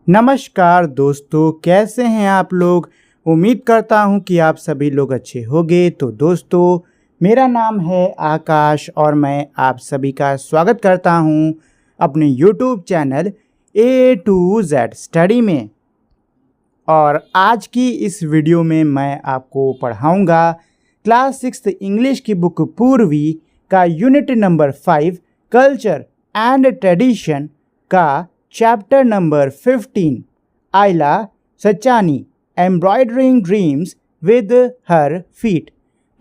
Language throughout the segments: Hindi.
नमस्कार दोस्तों, कैसे हैं आप लोग। उम्मीद करता हूं कि आप सभी लोग अच्छे होंगे। तो दोस्तों, मेरा नाम है आकाश और मैं आप सभी का स्वागत करता हूं अपने YouTube channel A to Z study में। और आज की इस वीडियो में मैं आपको पढ़ाऊंगा क्लास 6 इंग्लिश की बुक पूर्वी का unit number 5 culture and tradition का chapter number 15 Aila Sachani embroidering dreams with her feet.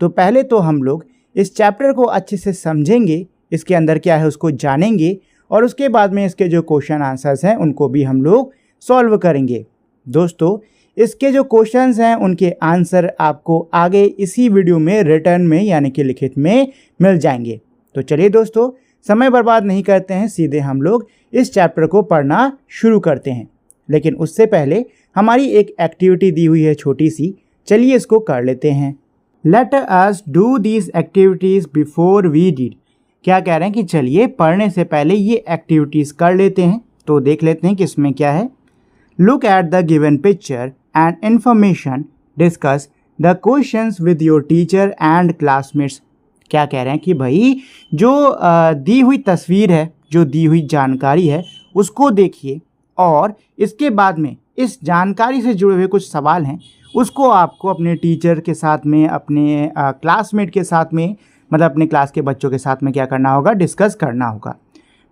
तो पहले तो हम लोग इस चैप्टर को अच्छे से समझेंगे, इसके अंदर क्या है उसको जानेंगे और उसके बाद में इसके जो क्वेश्चन आंसर्स हैं उनको भी हम लोग सॉल्व करेंगे। दोस्तों, इसके जो क्वेश्चंस हैं उनके आंसर आपको आगे इसी वीडियो में रिटर्न में यानी कि लिखित में मिल जाएंगे। तो चलिए दोस्तों, समय बर्बाद नहीं करते हैं, सीधे हम लोग इस चैप्टर को पढ़ना शुरू करते हैं। लेकिन उससे पहले हमारी एक एक्टिविटी दी हुई है छोटी सी, चलिए इसको कर लेते हैं। Let us do these activities before we did. क्या कह रहे हैं कि चलिए पढ़ने से पहले ये एक्टिविटीज़ कर लेते हैं। तो देख लेते हैं कि इसमें क्या है। Look at the given picture and information, discuss the questions with your teacher and classmates. क्या कह रहे हैं कि भाई जो दी हुई तस्वीर है, जो दी हुई जानकारी है उसको देखिए और इसके बाद में इस जानकारी से जुड़े हुए कुछ सवाल हैं उसको आपको अपने टीचर के साथ में, अपने क्लासमेट के साथ में, मतलब अपने क्लास के बच्चों के साथ में क्या करना होगा, डिस्कस करना होगा।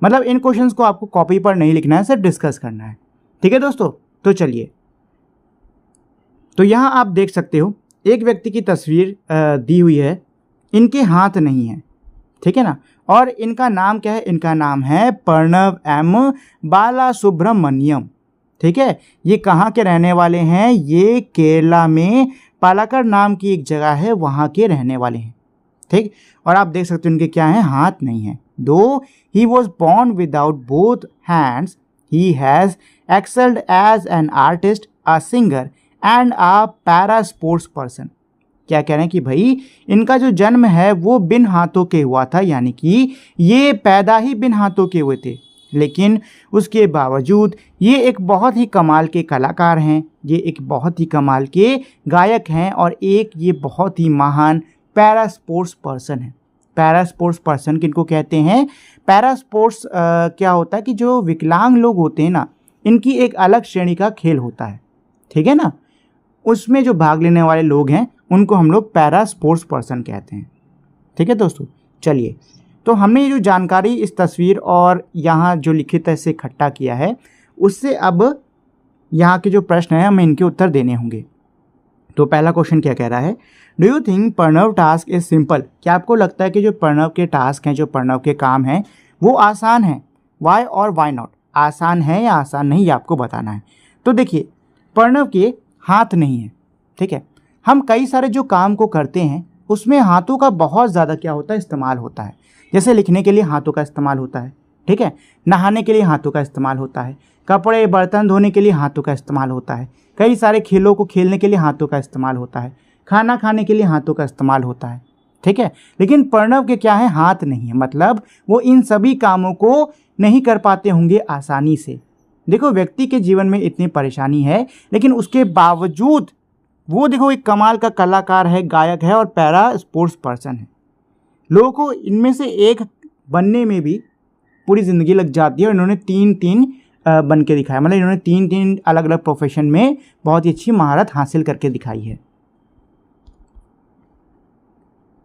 मतलब इन क्वेश्चंस को आपको कॉपी पर नहीं लिखना है, सिर्फ डिस्कस करना है। ठीक है दोस्तों, तो चलिए। तो यहाँ आप देख सकते हो एक व्यक्ति की तस्वीर दी हुई है, इनके हाथ नहीं है, ठीक है ना। और इनका नाम क्या है, इनका नाम है प्रणव एम बालासुब्रमण्यम। ठीक है, ये कहाँ के रहने वाले हैं, ये केरला में पालाक्कड़ नाम की एक जगह है, वहाँ के रहने वाले हैं। ठीक, और आप देख सकते हो इनके क्या हैं, हाथ नहीं है। Though he was born without both hands, he has excelled as an artist, a singer and a para sports person. क्या कह रहे हैं कि भाई इनका जो जन्म है वो बिन हाथों के हुआ था, यानी कि ये पैदा ही बिन हाथों के हुए थे, लेकिन उसके बावजूद ये एक बहुत ही कमाल के कलाकार हैं, ये एक बहुत ही कमाल के गायक हैं और एक ये बहुत ही महान पैरा स्पोर्ट्स पर्सन है। पैरा स्पोर्ट्स पर्सन किनको कहते हैं? पैरा स्पोर्ट्स क्या होता है कि जो विकलांग लोग होते हैं ना, इनकी एक अलग श्रेणी का खेल होता है, ठीक है ना। उसमें जो भाग लेने वाले लोग हैं उनको हम लोग पैरा स्पोर्ट्स पर्सन कहते हैं। ठीक है दोस्तों, चलिए। तो हमने ये जो जानकारी इस तस्वीर और यहाँ जो लिखित है से इकट्ठा किया है, उससे अब यहाँ के जो प्रश्न हैं हमें इनके उत्तर देने होंगे। तो पहला क्वेश्चन क्या कह रहा है, do you think Pranav task is simple. क्या आपको लगता है कि जो प्रणव के टास्क हैं, जो प्रणव के काम हैं वो आसान हैं? वाई और वाई नॉट। आसान है या आसान नहीं, ये आपको बताना है। तो देखिए, प्रणव के हाथ नहीं है, ठीक है। हम कई सारे जो काम को करते हैं उसमें हाथों का बहुत ज़्यादा क्या होता है, इस्तेमाल होता है। जैसे लिखने के लिए हाथों का इस्तेमाल होता है, ठीक है। नहाने के लिए हाथों का इस्तेमाल होता है, कपड़े बर्तन धोने के लिए हाथों का इस्तेमाल होता है, कई सारे खेलों को खेलने के लिए हाथों का इस्तेमाल होता है, खाना खाने के लिए हाथों का इस्तेमाल होता है, ठीक है। लेकिन प्रणव के क्या है, हाथ नहीं है, मतलब वो इन सभी कामों को नहीं कर पाते होंगे आसानी से। देखो, व्यक्ति के जीवन में इतनी परेशानी है लेकिन उसके बावजूद वो देखो एक कमाल का कलाकार है, गायक है और पैरा स्पोर्ट्स पर्सन है। लोगों को इनमें से एक बनने में भी पूरी ज़िंदगी लग जाती है और इन्होंने तीन बन के दिखाया, मतलब इन्होंने तीन अलग अलग प्रोफेशन में बहुत ही अच्छी महारत हासिल करके दिखाई है।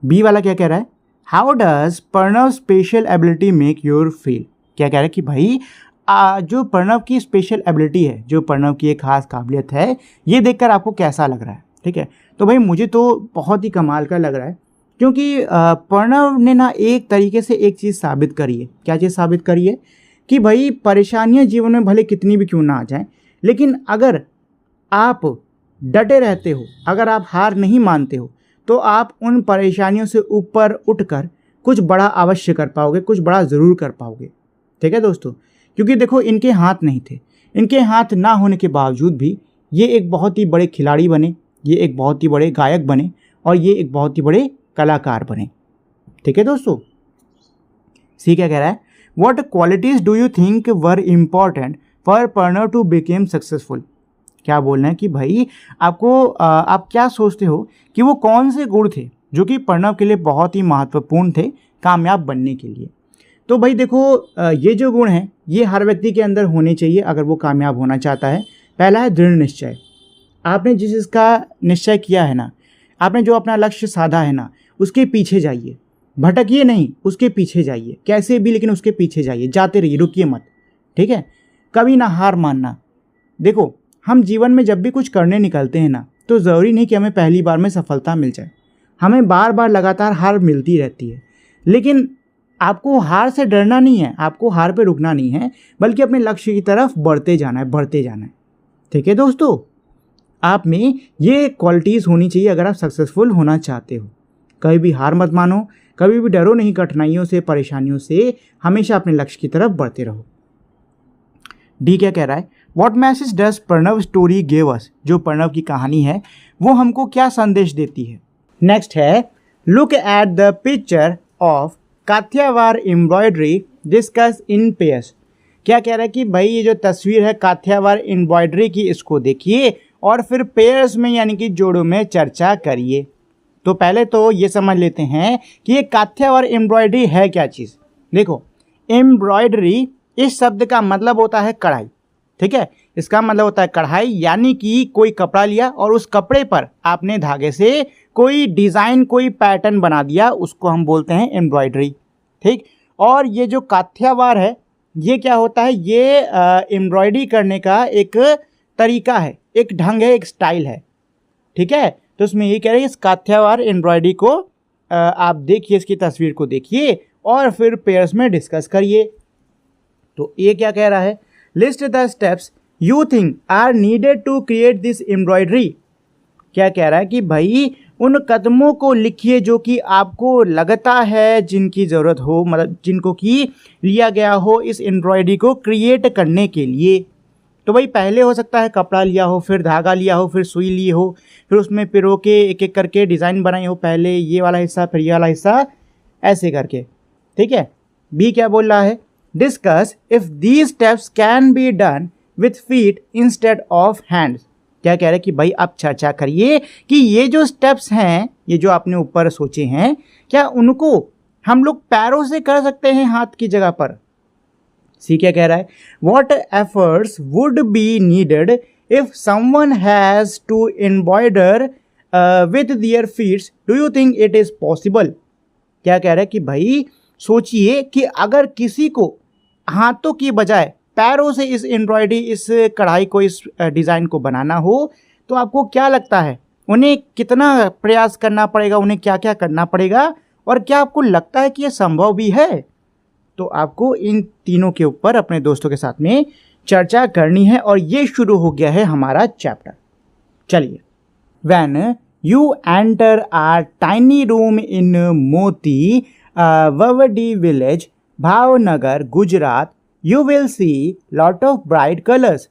बी वाला क्या कह रहा है, how does Pranav special ability make your feel. क्या कह रहा है कि भाई जो प्रणव की स्पेशल एबिलिटी है, जो प्रणव की एक खास काबिलियत है, ये देखकर आपको कैसा लग रहा है। ठीक है, तो भाई मुझे तो बहुत ही कमाल का लग रहा है, क्योंकि प्रणव ने ना एक तरीके से एक चीज़ साबित करी है। क्या चीज़ साबित करी है कि भाई परेशानियां जीवन में भले कितनी भी क्यों ना आ जाएं, लेकिन अगर आप डटे रहते हो, अगर आप हार नहीं मानते हो, तो आप उन परेशानियों से ऊपर उठकर कुछ बड़ा अवश्य कर पाओगे, कुछ बड़ा ज़रूर कर पाओगे। ठीक है दोस्तों, क्योंकि देखो इनके हाथ नहीं थे, इनके हाथ ना होने के बावजूद भी ये एक बहुत ही बड़े खिलाड़ी बने, ये एक बहुत ही बड़े गायक बने और ये एक बहुत ही बड़े कलाकार बने। ठीक है दोस्तों। सी क्या कह रहा है, what qualities do you think were important for Pranav to became successful. क्या बोलना है कि भाई आपको आप क्या सोचते हो कि वो कौन से गुण थे जो कि प्रणव के लिए बहुत ही महत्वपूर्ण थे कामयाब बनने के लिए। तो भाई देखो ये जो गुण हैं ये हर व्यक्ति के अंदर होने चाहिए अगर वो कामयाब होना चाहता है। पहला है दृढ़ निश्चय। आपने जिस चीज़ का निश्चय किया है ना, आपने जो अपना लक्ष्य साधा है ना, उसके पीछे जाइए, भटकिए नहीं, उसके पीछे जाइए, कैसे भी लेकिन उसके पीछे जाइए, जाते रहिए, रुकिए मत, ठीक है। कभी ना हार मानना। देखो हम जीवन में जब भी कुछ करने निकलते हैं ना, तो ज़रूरी नहीं कि हमें पहली बार में सफलता मिल जाए, हमें बार बार लगातार हार मिलती रहती है। लेकिन आपको हार से डरना नहीं है, आपको हार पे रुकना नहीं है, बल्कि अपने लक्ष्य की तरफ बढ़ते जाना है, बढ़ते जाना है, ठीक है दोस्तों। आप में ये क्वालिटीज़ होनी चाहिए अगर आप सक्सेसफुल होना चाहते हो। कभी भी हार मत मानो, कभी भी डरो नहीं कठिनाइयों से, परेशानियों से, हमेशा अपने लक्ष्य की तरफ बढ़ते रहो। डी क्या कह रहा है, what message does Pranav story give us. जो प्रणव की कहानी है वो हमको क्या संदेश देती है। नेक्स्ट है, look at the picture of Kathiawar embroidery discuss in pairs. क्या कह रहा है कि भाई ये जो तस्वीर है काठियावाड़ एम्ब्रॉयडरी की, इसको देखिए और फिर पेयर्स में यानी कि जोड़ों में चर्चा करिए। तो पहले तो ये समझ लेते हैं कि ये काठियावाड़ एम्ब्रॉयडरी है क्या चीज़। देखो एम्ब्रॉयडरी इस शब्द का मतलब होता है कढ़ाई, ठीक है। इसका मतलब होता है कढ़ाई, यानी कि कोई कपड़ा लिया और उस कपड़े पर आपने धागे से कोई डिज़ाइन, कोई पैटर्न बना दिया, उसको हम बोलते हैं एम्ब्रॉयडरी, ठीक। और ये जो काठियावाड़ है ये क्या होता है, ये एम्ब्रॉयडरी करने का एक तरीका है, एक ढंग है, एक स्टाइल है, ठीक है। तो उसमें ये कह रहे हैं इस काठियावाड़ एम्ब्रॉयडरी को आप देखिए, इसकी तस्वीर को देखिए और फिर पेयर्स में डिस्कस करिए। तो ये क्या कह रहा है, list the steps you think are needed to create this embroidery. क्या कह रहा है कि भाई उन कदमों को लिखिए जो कि आपको लगता है जिनकी ज़रूरत हो, मतलब जिनको कि लिया गया हो इस एम्ब्रॉयडरी को क्रिएट करने के लिए। तो भाई पहले हो सकता है कपड़ा लिया हो, फिर धागा लिया हो, फिर सुई ली हो, फिर उसमें पिरो के एक एक करके डिज़ाइन बनाई हो, पहले ये वाला हिस्सा फिर ये वाला हिस्सा, ऐसे करके, ठीक है। बी क्या बोल रहा है, discuss if these steps can be done with feet instead of hands. क्या कह रहे हैं कि भाई आप चर्चा करिए कि ये जो स्टेप्स हैं, ये जो आपने ऊपर सोचे हैं, क्या उनको हम लोग पैरों से कर सकते हैं हाथ की जगह पर। सी क्या कह रहा है, what efforts would be needed if someone has to embroider with their feets, do you think it is possible. क्या कह रहा है कि भाई सोचिए कि अगर किसी को हाथों की बजाय पैरों से इस एम्ब्रॉयडरी, इस कढ़ाई को, इस डिज़ाइन को बनाना हो, तो आपको क्या लगता है उन्हें कितना प्रयास करना पड़ेगा, उन्हें क्या क्या करना पड़ेगा, और क्या आपको लगता है कि यह संभव भी है। तो आपको इन तीनों के ऊपर अपने दोस्तों के साथ में चर्चा करनी है और ये शुरू हो गया है हमारा चैप्टर। चलिए, when you enter her tiny room in Moti Vavdi village, Bhavnagar, Gujarat, you will see lot of bright colours.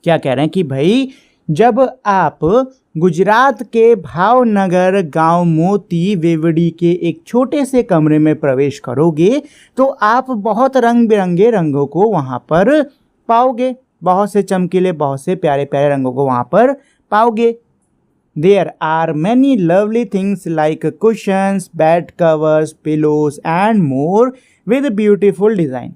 क्या कह रहे हैं कि भाई जब आप गुजरात के भावनगर गांव मोती वेवड़ी के एक छोटे से कमरे में प्रवेश करोगे तो आप बहुत रंग बिरंगे रंगों को वहाँ पर पाओगे, बहुत से चमकीले, बहुत से प्यारे प्यारे रंगों को वहाँ पर पाओगे। There are many lovely things like cushions, bed covers, pillows and more with beautiful design.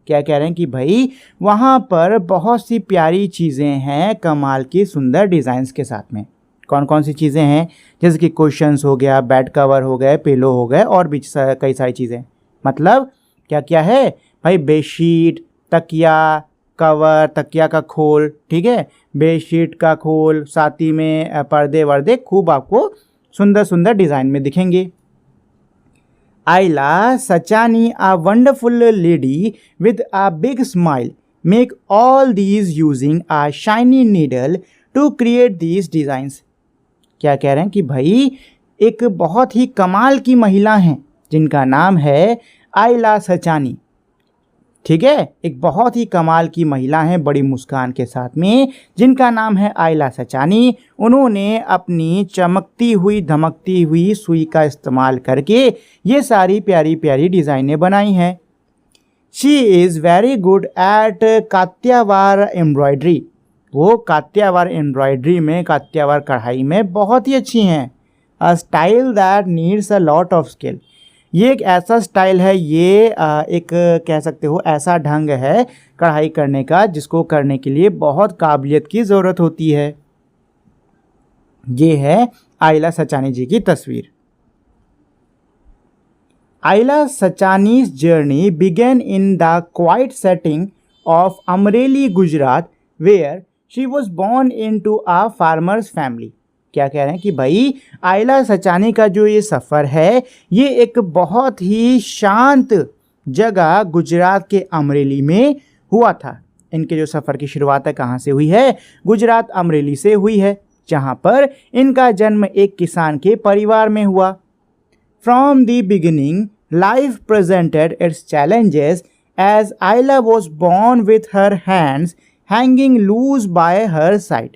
क्या कह रहे हैं कि भाई वहाँ पर बहुत सी प्यारी चीज़ें हैं कमाल की सुंदर डिज़ाइंस के साथ में। कौन कौन सी चीज़ें हैं, जैसे कि कुशन्स हो गया, बेड कवर हो गए, पिलो हो गए और भी कई सारी चीज़ें। मतलब क्या क्या है भाई, बेडशीट, तकिया, कवर, तकिया का खोल, ठीक है, बेडशीट का खोल, साथ ही में पर्दे वर्दे खूब आपको सुंदर सुंदर डिज़ाइन में दिखेंगे। Ayla Sachani, a wonderful lady with a big smile, make all these using a shiny needle to create these designs. क्या कह रहे हैं कि भाई एक बहुत ही कमाल की महिला हैं जिनका नाम है आयला सचानी, ठीक है, एक बहुत ही कमाल की महिला हैं बड़ी मुस्कान के साथ में जिनका नाम है आयला सचानी। उन्होंने अपनी चमकती हुई धमकती हुई सुई का इस्तेमाल करके ये सारी प्यारी प्यारी डिज़ाइनें बनाई हैं। She is very good at Kathiawar embroidery. वो कात्यावार एम्ब्रॉयडरी में, कात्यावार कढ़ाई में बहुत ही अच्छी हैं। A style that needs a lot of skill. ये एक ऐसा स्टाइल है, ये एक कह सकते हो ऐसा ढंग है कढ़ाई करने का जिसको करने के लिए बहुत काबिलियत की ज़रूरत होती है। ये है आइला सचानी जी की तस्वीर। आइला सचानी's journey began in the quiet setting of Amreli, Gujarat, where she was born into a farmer's family। क्या कह रहे हैं कि भाई आइला सचानी का जो ये सफ़र है ये एक बहुत ही शांत जगह गुजरात के अमरेली में हुआ था। इनके जो सफ़र की शुरुआत है कहाँ से हुई है? गुजरात अमरेली से हुई है, जहाँ पर इनका जन्म एक किसान के परिवार में हुआ। From the beginning, life presented its challenges as Ayla was born with her hands hanging loose by her side।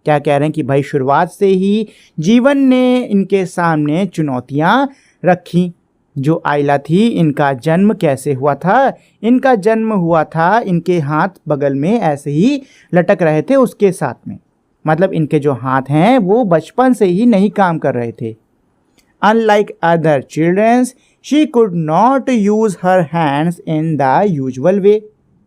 क्या कह रहे हैं कि भाई शुरुआत से ही जीवन ने इनके सामने चुनौतियाँ रखी। जो आइला थी, इनका जन्म कैसे हुआ था? इनका जन्म हुआ था इनके हाथ बगल में ऐसे ही लटक रहे थे उसके साथ में, मतलब इनके जो हाथ हैं वो बचपन से ही नहीं काम कर रहे थे। Unlike other children, she could not use her hands in the usual way।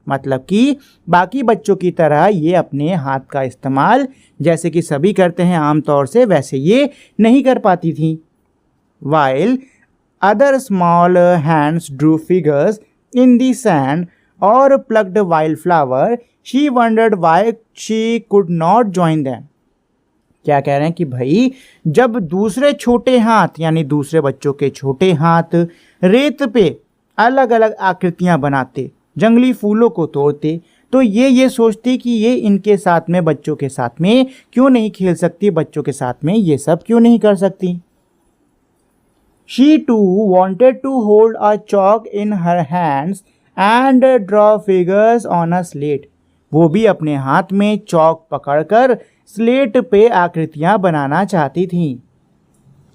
मतलब कि बाकी बच्चों की तरह ये अपने हाथ का इस्तेमाल जैसे कि सभी करते हैं आमतौर से, वैसे ये नहीं कर पाती थी। While other small hands drew figures in the sand or plucked wildflower, she wondered why she could not join them। क्या कह रहे हैं कि भाई जब दूसरे छोटे हाथ यानी दूसरे बच्चों के छोटे हाथ रेत पे अलग अलग आकृतियां बनाते, जंगली फूलों को तोड़ते, तो ये सोचती कि ये इनके साथ में, बच्चों के साथ में क्यों नहीं खेल सकती, बच्चों के साथ में ये सब क्यों नहीं कर सकती। She too wanted to hold a chalk in her hands and draw figures on a slate। वो भी अपने हाथ में चौक पकड़कर स्लेट पे आकृतियां बनाना चाहती थीं।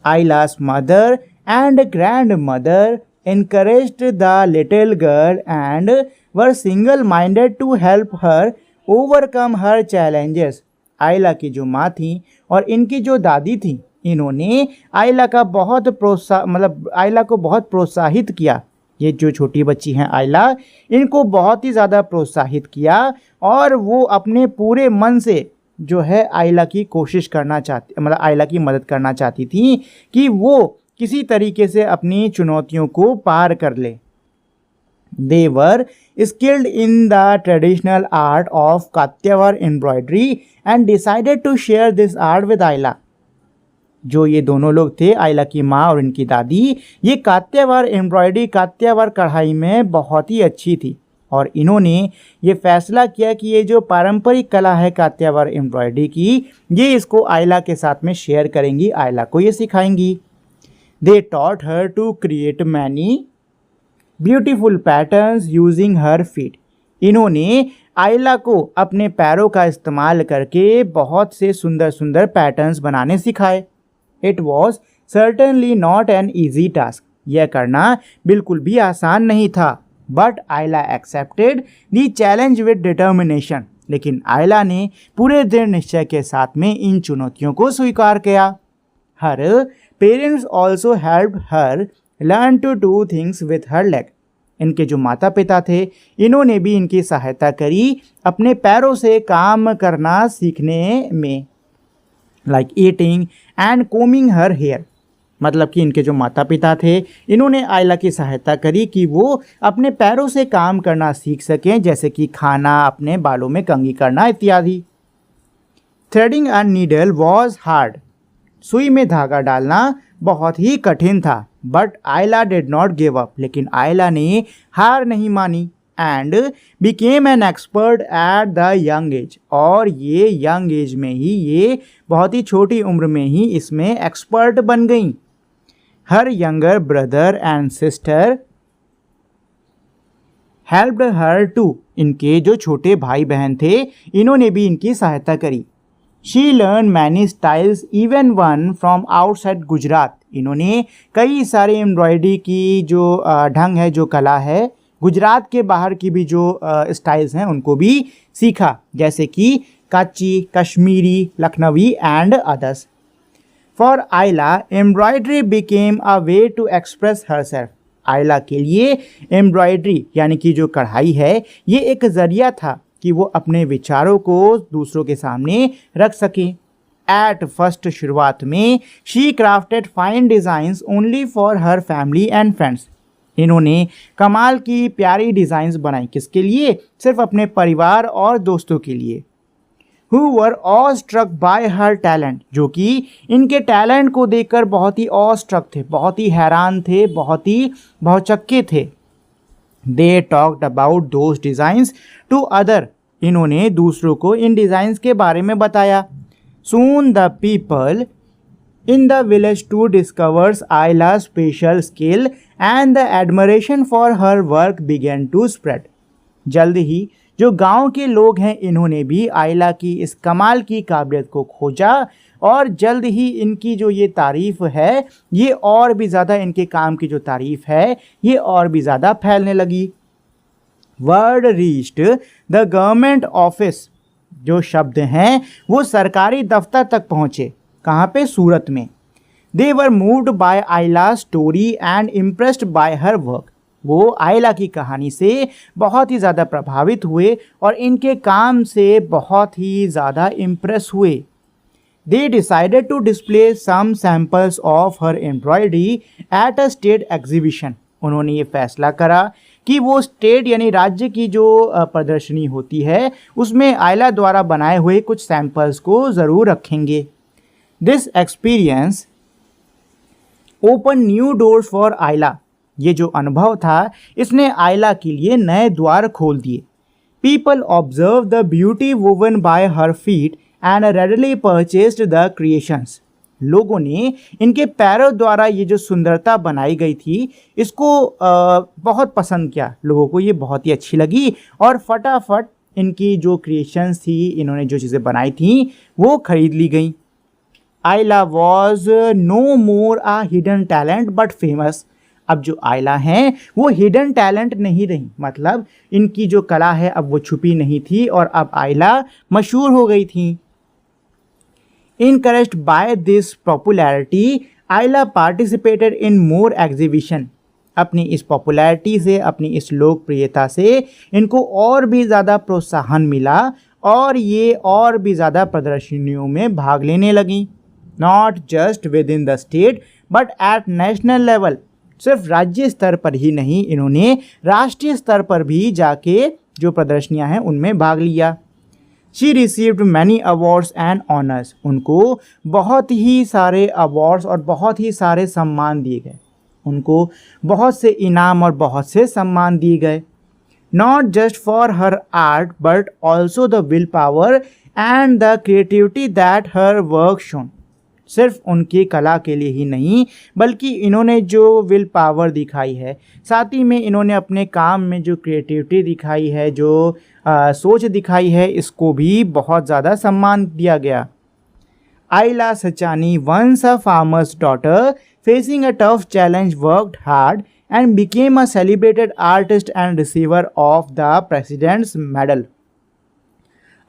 आइला's mother and grandmother encouraged the little girl and were single-minded to help her overcome her challenges। आइला की जो माँ थी और इनकी जो दादी थी, इन्होंने आइला को बहुत प्रोत्साहित किया। ये जो छोटी बच्ची हैं आइला, इनको बहुत ही ज़्यादा प्रोत्साहित किया और वो अपने पूरे मन से जो है आइला की कोशिश करना चाहती, मतलब आइला की मदद करना चाहती थी कि वो किसी तरीके से अपनी चुनौतियों को पार कर ले। They were skilled in the traditional art of Kathiawar embroidery and decided to share this art with Ayla। जो ये दोनों लोग थे, आइला की माँ और इनकी दादी, ये कात्यावार एम्ब्रॉयडरी, कात्यावार कढ़ाई में बहुत ही अच्छी थी और इन्होंने ये फैसला किया कि ये जो पारंपरिक कला है कात्यावार एम्ब्रॉयडरी की, ये इसको आइला के साथ में शेयर करेंगी, आइला को ये सिखाएंगी। They taught her to create many beautiful patterns using her feet। इन्होंने आइला को अपने पैरों का इस्तेमाल करके बहुत से सुंदर सुंदर पैटर्न्स बनाने सिखाए। It was certainly not an easy task। यह करना बिल्कुल भी आसान नहीं था। But Ayla accepted the challenge with determination। लेकिन आइला ने पूरे दृढ़ निश्चय के साथ में इन चुनौतियों को स्वीकार किया। Her parents also helped her learn to do things with her leg। इनके जो माता पिता थे, इन्होंने भी इनकी सहायता करी अपने पैरों से काम करना सीखने में। Like eating and combing her hair। मतलब कि इनके जो माता पिता थे, इन्होंने आइला की सहायता करी कि वो अपने पैरों से काम करना सीख सकें, जैसे कि खाना, अपने बालों में कंघी करना इत्यादि। Threading a needle was hard। सुई में धागा डालना बहुत ही कठिन था। But Aila did not give up. लेकिन आइला ने हार नहीं मानी। And became an expert at the young age. और ये यंग एज में ही, ये बहुत ही छोटी उम्र में ही इसमें एक्सपर्ट बन गई। Her younger brother and sister helped her too. इनके जो छोटे भाई बहन थे, इन्होंने भी इनकी सहायता करी। She learned many styles, even one from outside Gujarat. इन्होंने कई सारे एम्ब्रॉयडरी की जो ढंग है, जो कला है, गुजरात के बाहर की भी जो स्टाइल्स हैं उनको भी सीखा, जैसे कि Kachchi, Kashmiri, Lucknowi and others. For Aila embroidery became a way to express herself. Aila के लिए एम्ब्रॉयडरी यानी कि जो कढ़ाई है ये एक ज़रिया था कि वो अपने विचारों को दूसरों के सामने रख सके। एट फर्स्ट शुरुआत में she crafted fine designs only for her family and friends. इन्होंने कमाल की प्यारी डिज़ाइंस बनाई, किसके लिए? सिर्फ अपने परिवार और दोस्तों के लिए। Who were awe-struck by her talent, जो कि इनके टैलेंट को देखकर बहुत ही awe-struck थे, बहुत ही हैरान थे, बहुत ही भौचक्के थे। They talked about those designs to other, इन्होंने दूसरों को इन डिज़ाइंस के बारे में बताया। Soon the people in the village too discovers Ayla's special skill and the admiration for her work began to spread. जल्द ही जो गांव के लोग हैं इन्होंने भी आयला की इस कमाल की काबिलियत को खोजा और जल्द ही इनकी जो ये तारीफ़ है ये और भी ज़्यादा, इनके काम की जो तारीफ़ है ये और भी ज़्यादा फैलने लगी। Word reached the government office, जो शब्द हैं वो सरकारी दफ्तर तक पहुँचे। कहाँ पे? सूरत में। दे वर मूव्ड बाय आयला story and impressed by her work. वो आयला की कहानी से बहुत ही ज़्यादा प्रभावित हुए और इनके काम से बहुत ही ज़्यादा इम्प्रेस हुए। They decided to display some samples of her embroidery at a state exhibition. उन्होंने ये फैसला करा कि वो स्टेट यानी राज्य की जो प्रदर्शनी होती है उसमें आयला द्वारा बनाए हुए कुछ सैम्पल्स को ज़रूर रखेंगे। This experience open new doors for आयला। ये जो अनुभव था इसने आयला के लिए नए द्वार खोल दिए। People observe the beauty woven by her feet and readily purchased the creations. लोगों ने इनके पैरों द्वारा ये जो सुंदरता बनाई गई थी इसको बहुत पसंद किया। लोगों को ये बहुत ही अच्छी लगी और फटाफट इनकी जो क्रिएशंस थी, इन्होंने जो चीज़ें बनाई थी वो खरीद ली गई। Aila was no more a hidden talent but famous. अब जो आयला हैं वो हिडन टैलेंट नहीं रही, मतलब इनकी जो कला है अब वो छुपी नहीं थी और अब आयला मशहूर हो गई थी। इनकरेज्ड बाय दिस पॉपुलैरिटी आयला पार्टिसिपेटेड इन मोर एग्जीबिशन। अपनी इस पॉपुलैरिटी से, अपनी इस लोकप्रियता से इनको और भी ज़्यादा प्रोत्साहन मिला और ये और भी ज़्यादा प्रदर्शनियों में भाग लेने लगी। Not just with in the state but at national level. सिर्फ राज्य स्तर पर ही नहीं, इन्होंने राष्ट्रीय स्तर पर भी जाके जो प्रदर्शनियां हैं उनमें भाग लिया। She received many awards and honours. उनको बहुत ही सारे अवार्ड्स और बहुत ही सारे सम्मान दिए गए। उनको बहुत से इनाम और बहुत से सम्मान दिए गए। Not just for her art but also the will power and the creativity that her work shown. सिर्फ उनकी कला के लिए ही नहीं बल्कि इन्होंने जो विल पावर दिखाई है, साथ ही में इन्होंने अपने काम में जो क्रिएटिविटी दिखाई है, जो सोच दिखाई है, इसको भी बहुत ज़्यादा सम्मान दिया गया। Ayla Sachani once a farmer's daughter facing a tough challenge worked hard and became a celebrated artist and receiver of the president's medal.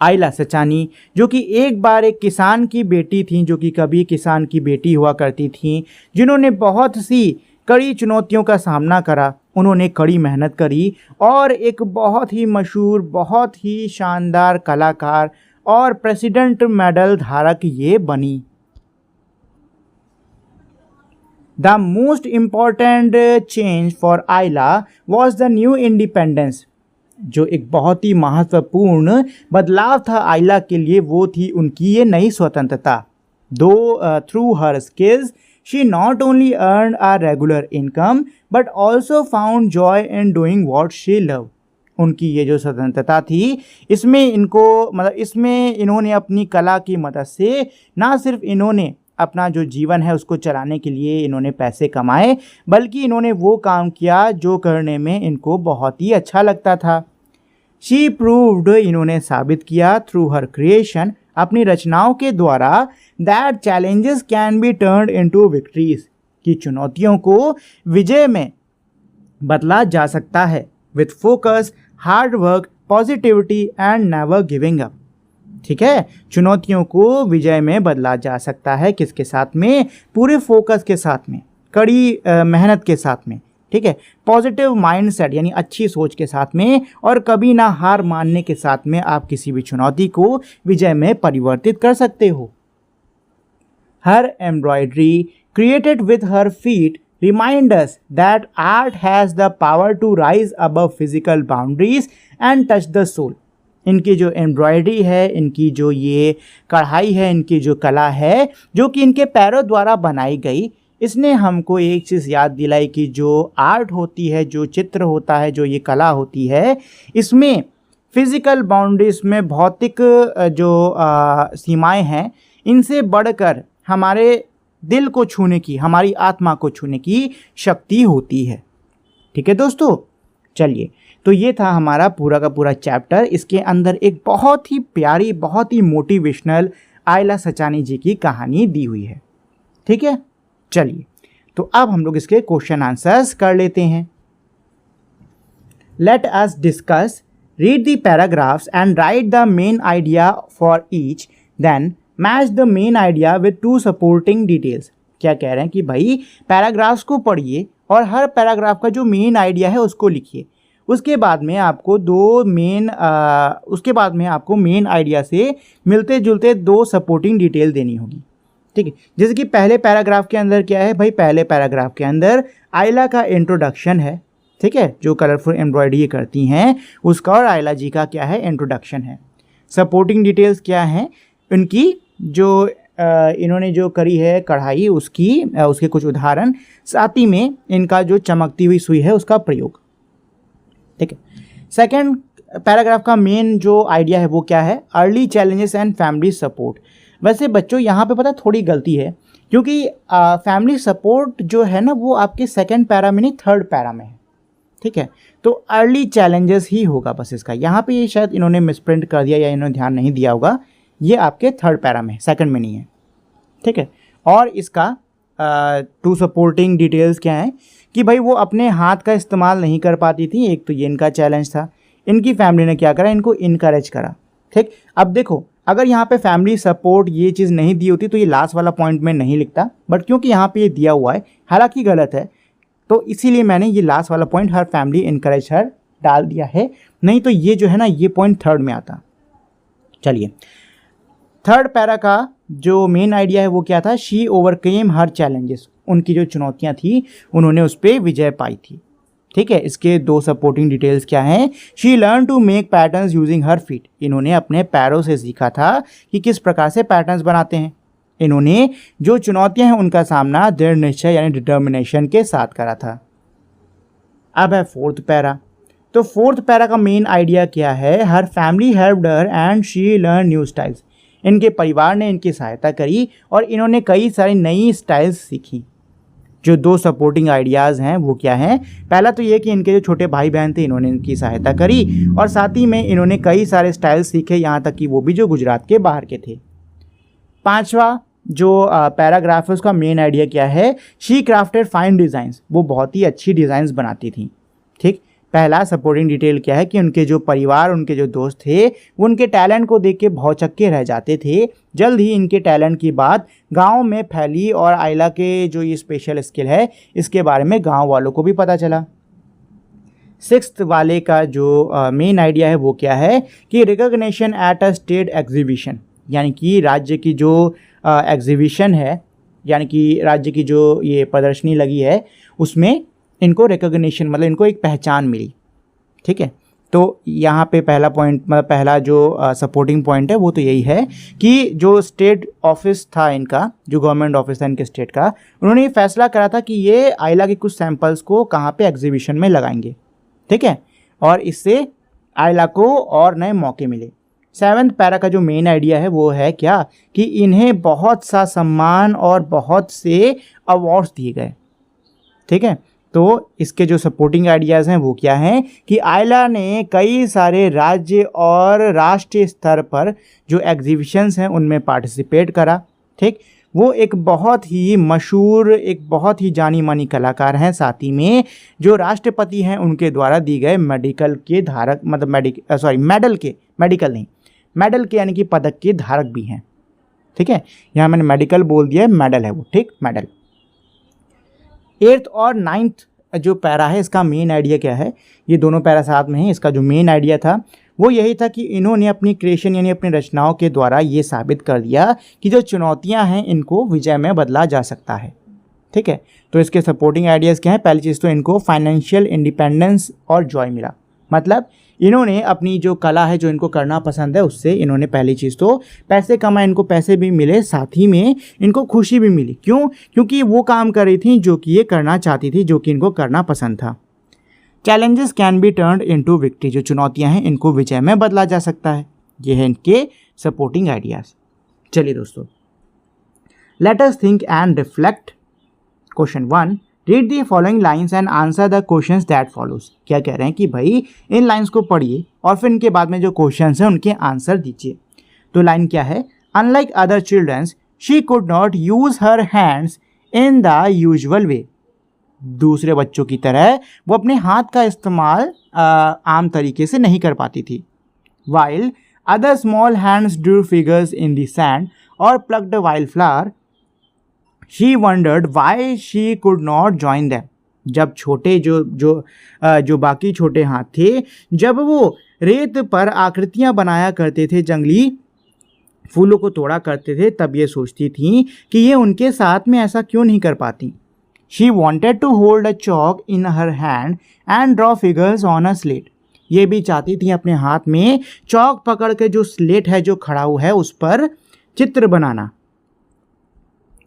Ayla Sachani जो कि एक बार एक किसान की बेटी थी, जो कि कभी किसान की बेटी हुआ करती थी, जिन्होंने बहुत सी कड़ी चुनौतियों का सामना करा, उन्होंने कड़ी मेहनत करी और एक बहुत ही मशहूर, बहुत ही शानदार कलाकार और प्रेसिडेंट मेडल धारक ये बनी। The most important change for आयला वॉज द न्यू इंडिपेंडेंस। जो एक बहुत ही महत्वपूर्ण बदलाव था आयला के लिए वो थी उनकी ये नई स्वतंत्रता। दो through her skills she not only earn a regular income but also found joy in doing what she love. उनकी ये जो स्वतंत्रता थी इसमें इसमें इन्होंने अपनी कला की मदद से ना सिर्फ इन्होंने अपना जो जीवन है उसको चलाने के लिए इन्होंने पैसे कमाए, बल्कि इन्होंने वो काम किया जो करने में इनको बहुत ही अच्छा लगता था। शी प्रूव्ड, इन्होंने साबित किया थ्रू हर क्रिएशन, अपनी रचनाओं के द्वारा, that challenges can be turned into victories, कि चुनौतियों को विजय में बदला जा सकता है। With focus, hard work, positivity and never giving up. ठीक है, चुनौतियों को विजय में बदला जा सकता है, किसके साथ में? पूरे फोकस के साथ में, कड़ी मेहनत के साथ में। ठीक है, पॉजिटिव माइंडसेट यानी अच्छी सोच के साथ में, और कभी ना हार मानने के साथ में आप किसी भी चुनौती को विजय में परिवर्तित कर सकते हो। Her embroidery created with her feet remind us that art has the power to rise above physical boundaries and touch the soul। इनकी जो एम्ब्रॉयडरी है, इनकी जो ये कढ़ाई है, इनकी जो कला है जो कि इनके पैरों द्वारा बनाई गई, इसने हमको एक चीज़ याद दिलाई कि जो आर्ट होती है, जो चित्र होता है, जो ये कला होती है, इसमें फिज़िकल बाउंड्रीज में भौतिक जो सीमाएं हैं, इनसे बढ़कर हमारे दिल को छूने की, हमारी आत्मा को छूने की शक्ति होती है। ठीक है दोस्तों, चलिए, तो ये था हमारा पूरा का पूरा चैप्टर। इसके अंदर एक बहुत ही प्यारी, बहुत ही मोटिवेशनल आयला सचानी जी की कहानी दी हुई है। ठीक है, चलिए, तो अब हम लोग इसके क्वेश्चन आंसर्स कर लेते हैं। Let us discuss, read the paragraphs and write the main idea for each, then match the main idea with 2 supporting details. क्या कह रहे हैं कि भाई पैराग्राफ्स को पढ़िए और हर पैराग्राफ का जो मेन आइडिया है उसको लिखिए। उसके बाद में आपको मेन आइडिया से मिलते जुलते 2 सपोर्टिंग डिटेल देनी होगी। ठीक है, जैसे कि पहले पैराग्राफ के अंदर क्या है भाई, पहले पैराग्राफ के अंदर आयला का इंट्रोडक्शन है। ठीक है, जो कलरफुल एम्ब्रॉयडरी करती हैं उसका, और आयला जी का क्या है, इंट्रोडक्शन है। सपोर्टिंग डिटेल्स क्या हैं, उनकी जो इन्होंने जो करी है कढ़ाई, उसके कुछ उदाहरण, साथ ही में इनका जो चमकती हुई सुई है उसका प्रयोग। ठीक है, सेकंड पैराग्राफ का मेन जो आइडिया है वो क्या है, early challenges and family support. वैसे बच्चों यहाँ पे पता थोड़ी गलती है, क्योंकि फैमिली सपोर्ट जो है ना वो आपके सेकंड पैरा में नहीं, थर्ड पैरा में है। ठीक है, तो अर्ली चैलेंजेस ही होगा बस इसका। यहाँ पे ये शायद इन्होंने मिसप्रिंट कर दिया या इन्होंने ध्यान नहीं दिया होगा, ये आपके थर्ड पैरा में, सेकंड में नहीं है। ठीक है, और इसका 2 सपोर्टिंग डिटेल्स क्या हैं कि भाई वो अपने हाथ का इस्तेमाल नहीं कर पाती थी, एक तो ये इनका चैलेंज था। इनकी फैमिली ने क्या करा, इनको इनकरेज करा। ठीक, अब देखो, अगर यहाँ पे फैमिली सपोर्ट ये चीज़ नहीं दी होती तो ये लास्ट वाला पॉइंट में नहीं लिखता, बट क्योंकि यहाँ पे ये दिया हुआ है, हालांकि गलत है, तो इसीलिए मैंने ये लास्ट वाला पॉइंट, हर फैमिली इनकरेज हर, डाल दिया है। नहीं तो ये जो है ना, ये पॉइंट थर्ड में आता। चलिए, थर्ड पैरा का जो मेन आइडिया है वो क्या था, शी ओवरकेम हर चैलेंजेस। उनकी जो चुनौतियां थी उन्होंने उस पर विजय पाई थी। ठीक है, इसके 2 सपोर्टिंग डिटेल्स क्या हैं, she learn to make patterns using her feet. इन्होंने अपने पैरों से सीखा था कि किस प्रकार से पैटर्न्स बनाते हैं। इन्होंने जो चुनौतियां हैं उनका सामना दृढ़ निश्चय यानी डिटर्मिनेशन के साथ करा था। अब है फोर्थ पैरा। तो फोर्थ पैरा का मेन आइडिया क्या है, her family helped her and she learn new styles. इनके परिवार ने इनकी सहायता करी और इन्होंने कई सारी नई स्टाइल्स सीखी। जो 2 सपोर्टिंग आइडियाज़ हैं वो क्या हैं, पहला तो ये कि इनके जो छोटे भाई बहन थे इन्होंने इनकी सहायता करी, और साथ ही में इन्होंने कई सारे स्टाइल्स सीखे, यहाँ तक कि वो भी जो गुजरात के बाहर के थे। 5वां जो पैराग्राफ है उसका मेन आइडिया क्या है, शी क्राफ्टेड फाइन डिज़ाइंस। वो बहुत ही अच्छी डिज़ाइंस बनाती थी। ठीक, पहला सपोर्टिंग डिटेल क्या है कि उनके जो परिवार, उनके जो दोस्त थे, वो उनके टैलेंट को देख के भौचक्के रह जाते थे। जल्द ही इनके टैलेंट की बात गांव में फैली और आयला के जो ये स्पेशल स्किल है इसके बारे में गांव वालों को भी पता चला। 6th वाले का जो मेन आइडिया है वो क्या है कि recognition eight a state exhibition, यानी कि राज्य की जो एग्जीबिशन है, यानी कि राज्य की जो ये प्रदर्शनी लगी है उसमें इनको रिकॉग्निशन, मतलब इनको एक पहचान मिली। ठीक है, तो यहाँ पे पहला पॉइंट, मतलब पहला जो सपोर्टिंग पॉइंट है वो तो यही है कि जो स्टेट ऑफिस था इनका, जो गवर्नमेंट ऑफिस था इनके स्टेट का, उन्होंने ये फैसला करा था कि ये आयला के कुछ सैंपल्स को कहाँ पे एग्जीबिशन में लगाएंगे। ठीक है, और इससे आयला को और नए मौके मिले। 7th पैरा का जो मेन आइडिया है वो है क्या कि इन्हें बहुत सा सम्मान और बहुत से अवार्ड्स दिए गए। ठीक है, तो इसके जो सपोर्टिंग आइडियाज़ हैं वो क्या हैं कि आयला ने कई सारे राज्य और राष्ट्रीय स्तर पर जो एग्जीबिशंस हैं उनमें पार्टिसिपेट करा। ठीक, वो एक बहुत ही मशहूर, एक बहुत ही जानी मानी कलाकार हैं, साथ ही में जो राष्ट्रपति हैं उनके द्वारा दी गए मेडिकल के धारक, मतलब मेडल के यानी कि पदक के धारक भी हैं। ठीक है, यहाँ मैंने मेडिकल बोल दिया है, मेडल है वो, ठीक, मेडल। 8th और 9th जो पैरा है इसका मेन आइडिया क्या है, ये दोनों पैरा साथ में है। इसका जो मेन आइडिया था वो यही था कि इन्होंने अपनी क्रिएशन यानी अपनी रचनाओं के द्वारा ये साबित कर दिया कि जो चुनौतियां हैं इनको विजय में बदला जा सकता है। ठीक है, तो इसके सपोर्टिंग आइडियाज़ क्या हैं? पहली चीज़ तो इनको फाइनेंशियल इंडिपेंडेंस और जॉय मिला, मतलब इन्होंने अपनी जो कला है, जो इनको करना पसंद है, उससे इन्होंने पहली चीज़ तो पैसे कमाए, इनको पैसे भी मिले, साथ ही में इनको खुशी भी मिली। क्यों? क्योंकि वो काम कर रही थी जो कि ये करना चाहती थी, जो कि इनको करना पसंद था। Challenges can be turned into victory, जो चुनौतियां हैं इनको विजय में बदला जा सकता है। ये है इनके सपोर्टिंग आइडियाज। चलिए दोस्तों, let us think and reflect. Question 1, read the following lines and answer the questions that follows. क्या कह रहे हैं कि भाई इन लाइन्स को पढ़िए और फिर इनके बाद में जो क्वेश्चंस हैं उनके आंसर दीजिए। तो लाइन क्या है? Unlike other childrens she could not use her hands in the usual way. दूसरे बच्चों की तरह वो अपने हाथ का इस्तेमाल आम तरीके से नहीं कर पाती थी। While other small hands drew figures in the sand और plucked wild flower, she wondered why she could not join them. जब छोटे जो बाकी छोटे हाथ थे, जब वो रेत पर आकृतियां बनाया करते थे, जंगली फूलों को तोड़ा करते थे, तब ये सोचती थी कि ये उनके साथ में ऐसा क्यों नहीं कर पाती। She wanted to hold a chalk in her hand and draw figures on a slate. ये भी चाहती थी अपने हाथ में चौक पकड़ के जो स्लेट है, जो खड़ाऊ है, उस पर चित्र बनाना।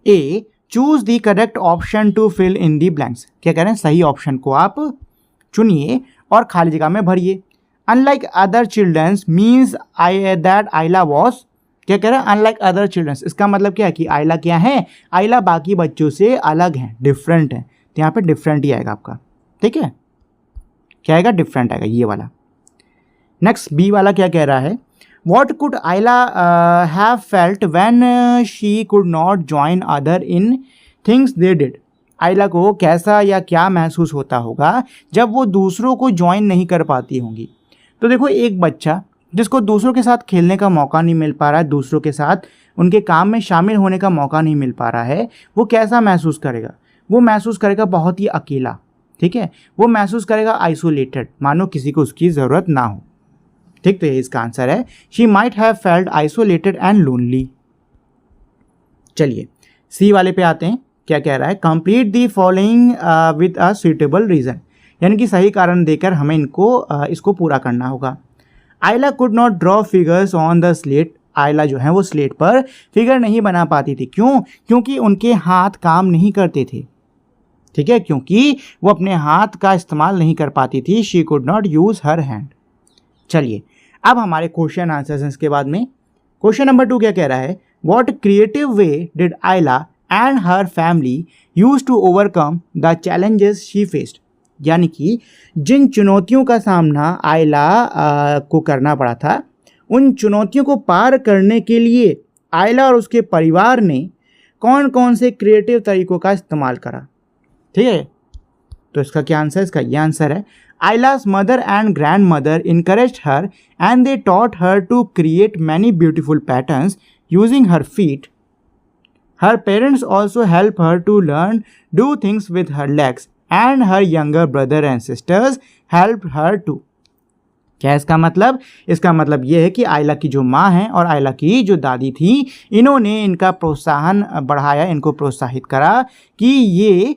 A, choose the correct option to fill in the blanks. क्या कह रहे हैं? सही ऑप्शन को आप चुनिए और खाली जगह में भरिए। Unlike other children means that Ayla was, क्या कह रहा है? अनलाइक अदर चिल्ड्रंस, इसका मतलब क्या है कि आइला क्या है? आइला बाकी बच्चों से अलग है, डिफरेंट है। तो यहाँ पे डिफरेंट ही आएगा आपका। ठीक है, क्या आएगा? डिफरेंट आएगा ये वाला। नेक्स्ट बी वाला क्या कह रहा है? What could Ayla have felt when she could not join other in things they did. Ayla को कैसा या क्या महसूस होता होगा जब वो दूसरों को ज्वाइन नहीं कर पाती होंगी। तो देखो, एक बच्चा जिसको दूसरों के साथ खेलने का मौका नहीं मिल पा रहा है, दूसरों के साथ उनके काम में शामिल होने का मौका नहीं मिल पा रहा है, वो कैसा महसूस करेगा? वो महसूस करेगा बहुत ही अकेला। ठीक है, वो महसूस करेगा आइसोलेटेड, मानो किसी को उसकी ज़रूरत ना हो। ठीक, तो ये इसका आंसर है, she might have felt isolated and lonely. चलिए सी वाले पे आते हैं। क्या कह रहा है? Complete the following with a suitable reason, यानी कि सही कारण देकर हमें इसको पूरा करना होगा। Ayla could not draw figures on the slate. Ayla जो है वो स्लेट पर फिगर नहीं बना पाती थी। क्यों? क्योंकि उनके हाथ काम नहीं करते थे। ठीक है, क्योंकि वो अपने हाथ का इस्तेमाल नहीं कर पाती थी। She could not use her hand. चलिए अब हमारे क्वेश्चन आंसर्स हैं इसके बाद में। क्वेश्चन नंबर 2 क्या कह रहा है? What creative way did Aila and her family use to overcome the challenges she faced. यानी कि जिन चुनौतियों का सामना आइला को करना पड़ा था, उन चुनौतियों को पार करने के लिए आइला और उसके परिवार ने कौन कौन से क्रिएटिव तरीकों का इस्तेमाल करा। ठीक है, तो इसका क्या आंसर है? इसका ये आंसर है, Ayla's mother and grand mother encouraged her and they taught her to create many beautiful patterns using her feet. Her parents also helped her to learn do things with her legs and her younger brother and sisters helped her too. क्या इसका मतलब? इसका मतलब ये है कि आइला की जो माँ हैं और आइला की जो दादी थी, इन्होंने इनका प्रोत्साहन बढ़ाया, इनको प्रोत्साहित करा कि ये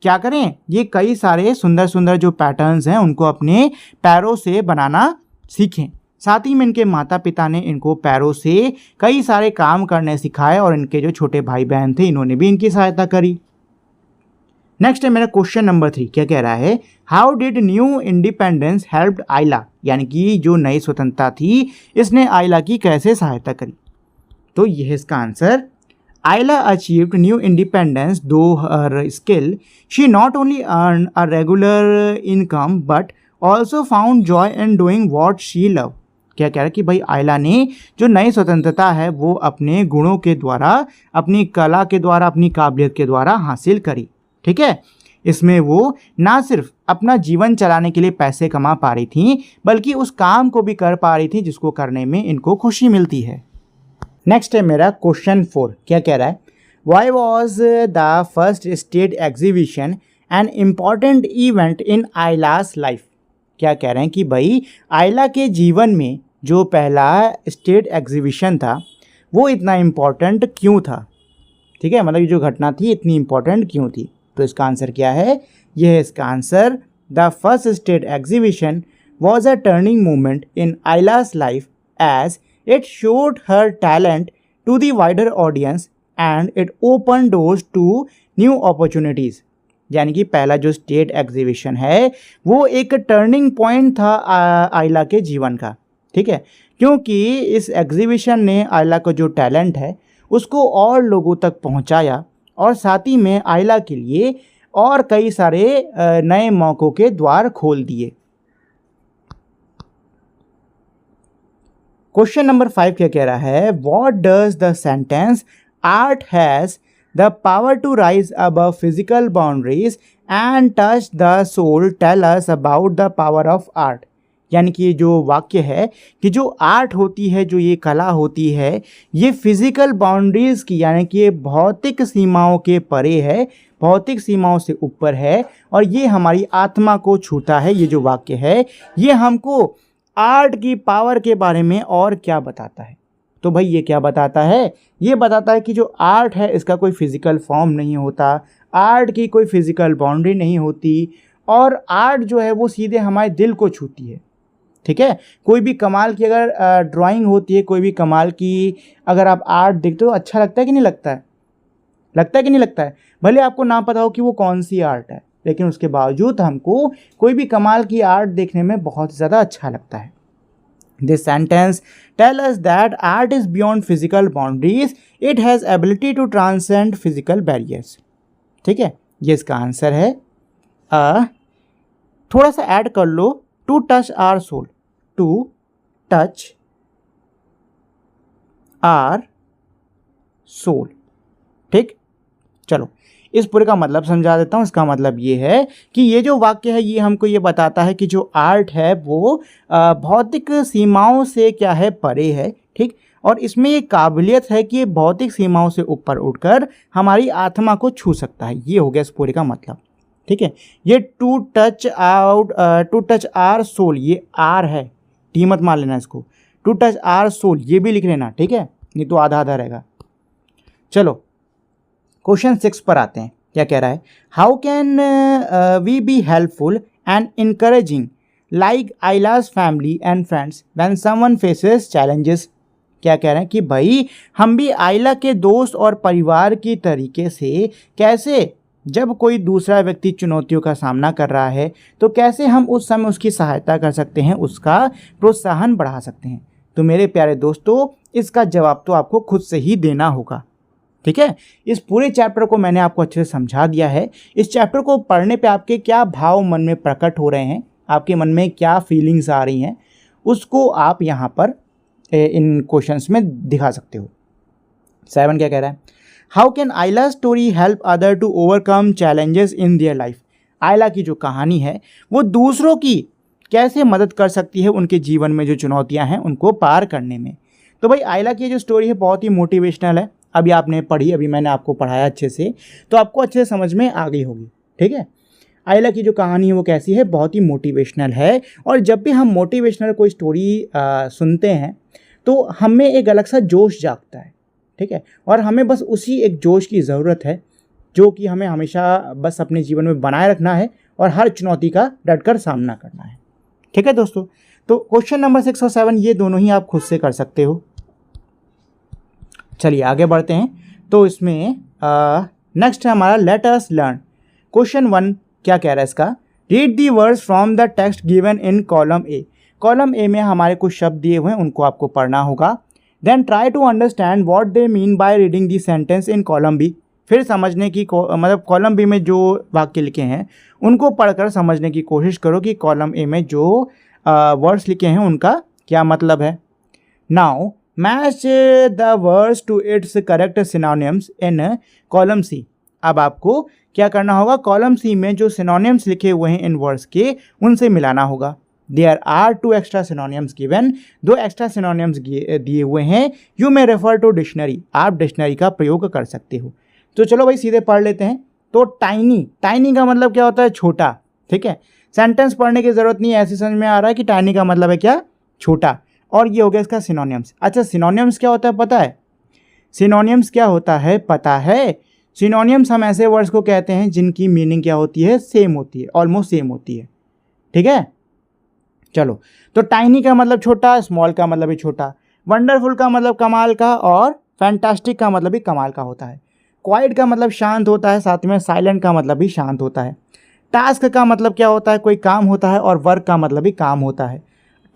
क्या करें, ये कई सारे सुंदर सुंदर जो पैटर्न्स हैं उनको अपने पैरों से बनाना सीखें। साथ ही में इनके माता पिता ने इनको पैरों से कई सारे काम करने सिखाए और इनके जो छोटे भाई बहन थे, इन्होंने भी इनकी सहायता करी। नेक्स्ट है मेरा क्वेश्चन नंबर 3। क्या कह रहा है? How did new independence helped Ayla. यानी कि जो नई स्वतंत्रता थी, इसने आइला की कैसे सहायता करी। तो यह है इसका answer. Ayla achieved new independence through her skill. She not only earned a regular income but also found joy in doing what she loved. क्या कह रहा है कि भाई आयला ने जो नई स्वतंत्रता है वो अपने गुणों के द्वारा, अपनी कला के द्वारा, अपनी काबिलियत के द्वारा हासिल करी। ठीक है, इसमें वो ना सिर्फ अपना जीवन चलाने के लिए पैसे कमा पा रही थी, बल्कि उस काम को भी कर पा रही थी जिसको करने में इनको खुशी मिलती है। नेक्स्ट है मेरा क्वेश्चन 4। क्या कह रहा है, why was the first state exhibition an important event in Ayla's life. क्या कह रहे हैं कि भाई आयला के जीवन में जो पहला स्टेट एग्जीबिशन था वो इतना इम्पॉर्टेंट क्यों था। ठीक है, मतलब ये जो घटना थी इतनी इम्पॉर्टेंट क्यों थी। तो इसका आंसर क्या है, ये है इसका answer, the first state exhibition was a turning moment in Ayla's life as it showed her talent to the wider audience and it open doors to new opportunities. यानी कि पहला जो स्टेट एग्जीबिशन है वो एक टर्निंग पॉइंट था आयला के जीवन का। ठीक है, क्योंकि इस एग्जीबिशन ने आयला का जो टैलेंट है उसको और लोगों तक पहुंचाया और साथ ही में आयला के लिए और कई सारे नए मौक़ों के द्वार खोल दिए। क्वेश्चन नंबर 5 क्या कह रहा है, what does the sentence art has the power to rise above physical boundaries and touch the soul tell us about the power of art. यानी कि ये जो वाक्य है कि जो आर्ट होती है, जो ये कला होती है, ये फिजिकल बाउंड्रीज़ की यानी कि ये भौतिक सीमाओं के परे है, भौतिक सीमाओं से ऊपर है और ये हमारी आत्मा को छूता है। ये जो वाक्य है ये हमको आर्ट की पावर के बारे में और क्या बताता है। तो भाई ये क्या बताता है, ये बताता है कि जो आर्ट है इसका कोई फिज़िकल फॉर्म नहीं होता, आर्ट की कोई फिज़िकल बाउंड्री नहीं होती और आर्ट जो है वो सीधे हमारे दिल को छूती है। ठीक है, कोई भी कमाल की अगर ड्राइंग होती है, कोई भी कमाल की अगर आप आर्ट देखते हो अच्छा लगता है कि नहीं लगता है, लगता है कि नहीं लगता है। भले आपको ना पता हो कि वो कौन सी आर्ट है, लेकिन उसके बावजूद हमको कोई भी कमाल की आर्ट देखने में बहुत ज़्यादा अच्छा लगता है। This sentence tell us that art is beyond physical boundaries. It has ability to transcend physical barriers. ठीक है, ये इसका आंसर है। थोड़ा सा ऐड कर लो, to touch our soul, to touch our soul. ठीक, चलो इस पूरे का मतलब समझा देता हूँ। इसका मतलब ये है कि ये जो वाक्य है ये हमको ये बताता है कि जो आर्ट है वो भौतिक सीमाओं से क्या है, परे है। ठीक, और इसमें ये काबिलियत है कि ये भौतिक सीमाओं से ऊपर उठकर हमारी आत्मा को छू सकता है। ये हो गया इस पूरे का मतलब। ठीक है, ये टू टच आर सोल, ये आर है, टी मत मान लेना इसको, टू टच आर सोल ये भी लिख लेना। ठीक है, ये तो आधा आधा रहेगा। चलो क्वेश्चन 6 पर आते हैं। क्या कह रहा है, how can we be helpful and encouraging like Ayla's family and friends when someone faces challenges. क्या कह रहे हैं कि भाई हम भी आयला के दोस्त और परिवार की तरीके से कैसे, जब कोई दूसरा व्यक्ति चुनौतियों का सामना कर रहा है तो कैसे हम उस समय उसकी सहायता कर सकते हैं, उसका प्रोत्साहन बढ़ा सकते हैं। तो मेरे प्यारे दोस्तों इसका जवाब तो आपको खुद से ही देना होगा। ठीक है, इस पूरे चैप्टर को मैंने आपको अच्छे से समझा दिया है। इस चैप्टर को पढ़ने पे आपके क्या भाव मन में प्रकट हो रहे हैं, आपके मन में क्या फीलिंग्स आ रही हैं, उसको आप यहाँ पर इन क्वेश्चंस में दिखा सकते हो। 7 क्या कह रहा है, how can Aila story help other to overcome challenges in their life. Aila की जो कहानी है वो दूसरों की कैसे मदद कर सकती है उनके जीवन में जो चुनौतियाँ हैं उनको पार करने में। तो भाई आयला की जो स्टोरी है बहुत ही मोटिवेशनल है। अभी आपने पढ़ी, अभी मैंने आपको पढ़ाया अच्छे से, तो आपको अच्छे से समझ में आ गई होगी। ठीक है, आयला की जो कहानी है वो कैसी है, बहुत ही मोटिवेशनल है। और जब भी हम मोटिवेशनल कोई स्टोरी सुनते हैं तो हमें एक अलग सा जोश जागता है। ठीक है, और हमें बस उसी एक जोश की ज़रूरत है जो कि हमें हमेशा बस अपने जीवन में बनाए रखना है और हर चुनौती का डटकर सामना करना है। ठीक है दोस्तों, तो क्वेश्चन नंबर 6 और 7 ये दोनों ही आप खुद से कर सकते हो। चलिए आगे बढ़ते हैं। तो इसमें नेक्स्ट है हमारा लेट अस लर्न। क्वेश्चन 1 क्या कह रहा है इसका, read the words from the text given in column A. Column A में हमारे कुछ शब्द दिए हुए हैं, उनको आपको पढ़ना होगा। Then try to understand what they mean by reading the sentence in column B. फिर समझने की मतलब कॉलम बी में जो वाक्य लिखे हैं उनको पढ़कर समझने की कोशिश करो कि कॉलम ए में जो वर्ड्स लिखे हैं उनका क्या मतलब है? Now match the words to its correct synonyms in column C. अब आपको क्या करना होगा, कॉलम सी में जो सिनोनिम्स लिखे हुए हैं इन वर्ड्स के उनसे मिलाना होगा। There are 2 extra synonyms given, 2 extra synonyms दिए हुए हैं। You may refer to dictionary, आप डिक्शनरी का प्रयोग कर सकते हो। तो चलो भाई सीधे पढ़ लेते हैं। तो टाइनी, टाइनी का मतलब क्या होता है? छोटा। ठीक है, सेंटेंस पढ़ने की जरूरत नहीं है, ऐसे समझ में आ रहा है कि टाइनी का मतलब है क्या? छोटा। और ये हो गया इसका सिनोनिम्स। अच्छा, सिनोनिम्स क्या होता है पता है? सिनोनिम्स क्या होता है पता है? सिनोनिम्स हम ऐसे वर्ड्स को कहते हैं जिनकी मीनिंग क्या होती है? सेम होती है, ऑलमोस्ट सेम होती है। ठीक है, चलो। तो टाइनी का मतलब छोटा, स्मॉल का मतलब भी छोटा, वंडरफुल का मतलब कमाल का, और फैंटास्टिक का मतलब भी कमाल का होता है। क्वाइट का मतलब शांत होता है, साथ में साइलेंट का मतलब भी शांत होता है। टास्क का मतलब क्या होता है? कोई काम होता है, और वर्क का मतलब भी काम होता है।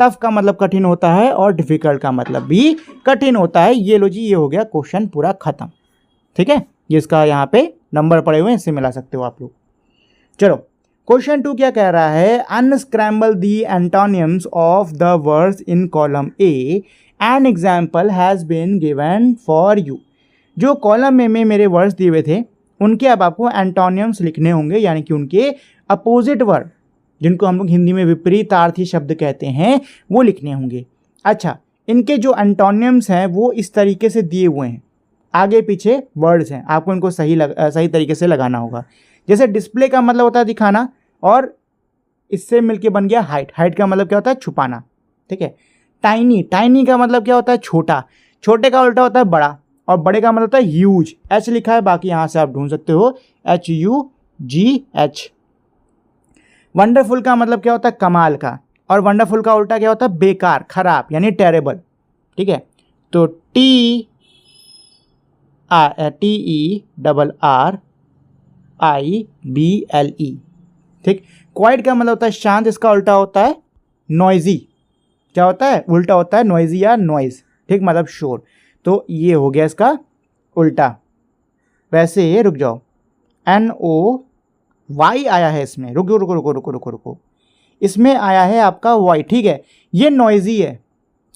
टफ का मतलब कठिन होता है, और डिफिकल्ट का मतलब भी कठिन होता है। ये लो जी, ये हो गया क्वेश्चन पूरा खत्म। ठीक है, जिसका यहाँ पे नंबर पड़े हुए हैं, इससे मिला सकते हो आप लोग। चलो, क्वेश्चन 2 क्या कह रहा है? Unscramble the antonyms of the words in column A, an example has been given for you. जो कॉलम ए में मेरे वर्ड्स दिए हुए थे उनके अब आपको एंटोनिम्स लिखने होंगे, यानी कि उनके अपोजिट वर्ड, जिनको हम लोग हिंदी में विपरीतार्थी शब्द कहते हैं, वो लिखने होंगे। अच्छा, इनके जो एंटोनिम्स हैं वो इस तरीके से दिए हुए हैं, आगे पीछे वर्ड्स हैं, आपको इनको सही तरीके से लगाना होगा। जैसे डिस्प्ले का मतलब होता है दिखाना, और इससे मिलके बन गया हाइट। हाइट का मतलब क्या होता है? छुपाना। ठीक है, टाइनी, टाइनी का मतलब क्या होता है? छोटा। छोटे का उल्टा होता है बड़ा, और बड़े का मतलब होता है ह्यूज। एच लिखा है, बाकी यहाँ से आप ढूंढ सकते हो, HUGH। वंडरफुल का मतलब क्या होता है? कमाल का, और वंडरफुल का उल्टा क्या होता है? बेकार, खराब, यानी टेरेबल। ठीक है, तो TERRIBLE। ठीक, क्वाइट का मतलब होता है शांत, इसका उल्टा होता है नॉइजी। क्या होता है? उल्टा होता है नॉइजी या नॉइज। ठीक, मतलब शोर। तो ये हो गया इसका उल्टा। वैसे ये रुक जाओ, NOY आया है इसमें, रुको रुको रुको रुको रुको रुको, इसमें आया है आपका वाई। ठीक है, ये नॉइजी है।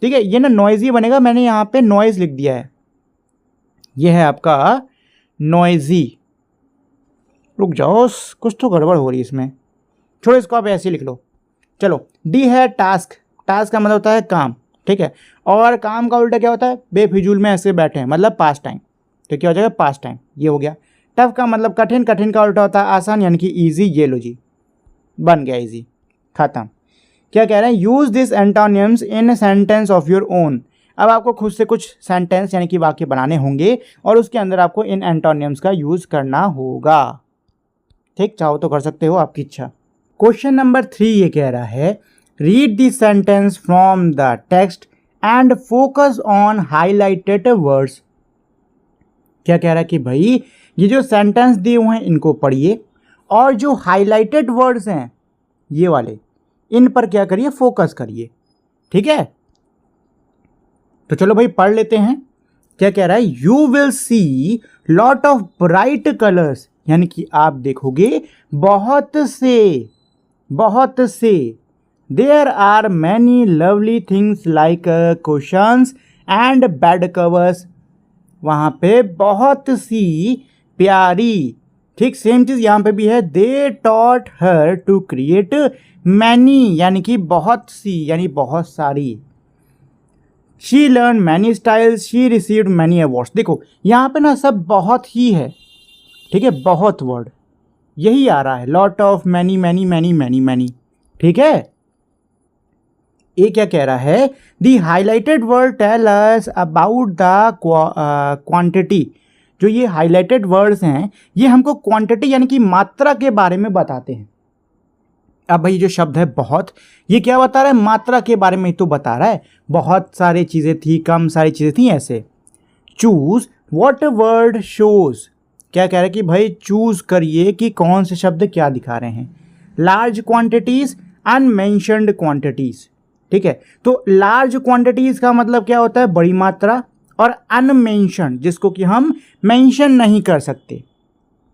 ठीक है, ये ना नॉइजी बनेगा, मैंने यहाँ पे नॉइज लिख दिया है, ये है आपका नॉइजी। रुक जाओ, कुछ तो गड़बड़ हो रही है इसमें, छोड़ो इसको, आप ऐसे ही लिख लो। चलो, डी है टास्क। टास्क का मतलब होता है काम। ठीक है, और काम का उल्टा क्या होता है? बेफिजूल में ऐसे बैठे हैं, मतलब पास टाइम। तो क्या हो जाएगा? पास टाइम। ये हो गया। टफ का मतलब कठिन, कठिन का उल्टा होता है आसान, यानी कि ईजी। ये लो जी, बन गया ईजी, खत्म। क्या कह रहे हैं? Use this antonyms in sentence of your own. अब आपको खुद से कुछ सेंटेंस यानी कि वाक्य बनाने होंगे, और उसके अंदर आपको इन एंटोनिम्स का यूज करना होगा। ठीक, चाहो तो कर सकते हो, आपकी इच्छा। क्वेश्चन नंबर 3 ये कह रहा है, read the sentence from the text and focus on highlighted words. क्या कह रहा है कि भाई ये जो सेंटेंस दिए हुए हैं इनको पढ़िए, और जो हाईलाइटेड वर्ड्स हैं ये वाले, इन पर क्या करिए? फोकस करिए। ठीक है, तो चलो भाई पढ़ लेते हैं। क्या कह रहा है? You will see lot of bright colours, यानी कि आप देखोगे बहुत से, बहुत से। There are many lovely things like cushions and bed covers. वहाँ पे बहुत सी प्यारी, ठीक सेम चीज़ यहाँ पे भी है। They taught her to create many, यानी कि बहुत सी, यानी बहुत सारी। She learn many styles, she received many awards. देखो यहाँ पे ना सब बहुत ही है। ठीक है, बहुत वर्ड यही आ रहा है, lot of, many many many many many. ठीक है, ये क्या कह रहा है? The highlighted word tell us about the quantity. जो ये हाईलाइटेड वर्ड्स हैं ये हमको क्वांटिटी यानी कि मात्रा के बारे में बताते हैं। अब भाई जो शब्द है बहुत, ये क्या बता रहा है? मात्रा के बारे में तो बता रहा है। बहुत सारी चीज़ें थी, कम सारी चीज़ें थी, ऐसे। Choose what word shows. क्या कह रहा है कि भाई चूज करिए कि कौन से शब्द क्या दिखा रहे हैं। Large quantities, unmentioned quantities. ठीक है, तो लार्ज क्वांटिटीज का मतलब क्या होता है? बड़ी मात्रा, और अनमेंशनड जिसको कि हम मेंशन नहीं कर सकते।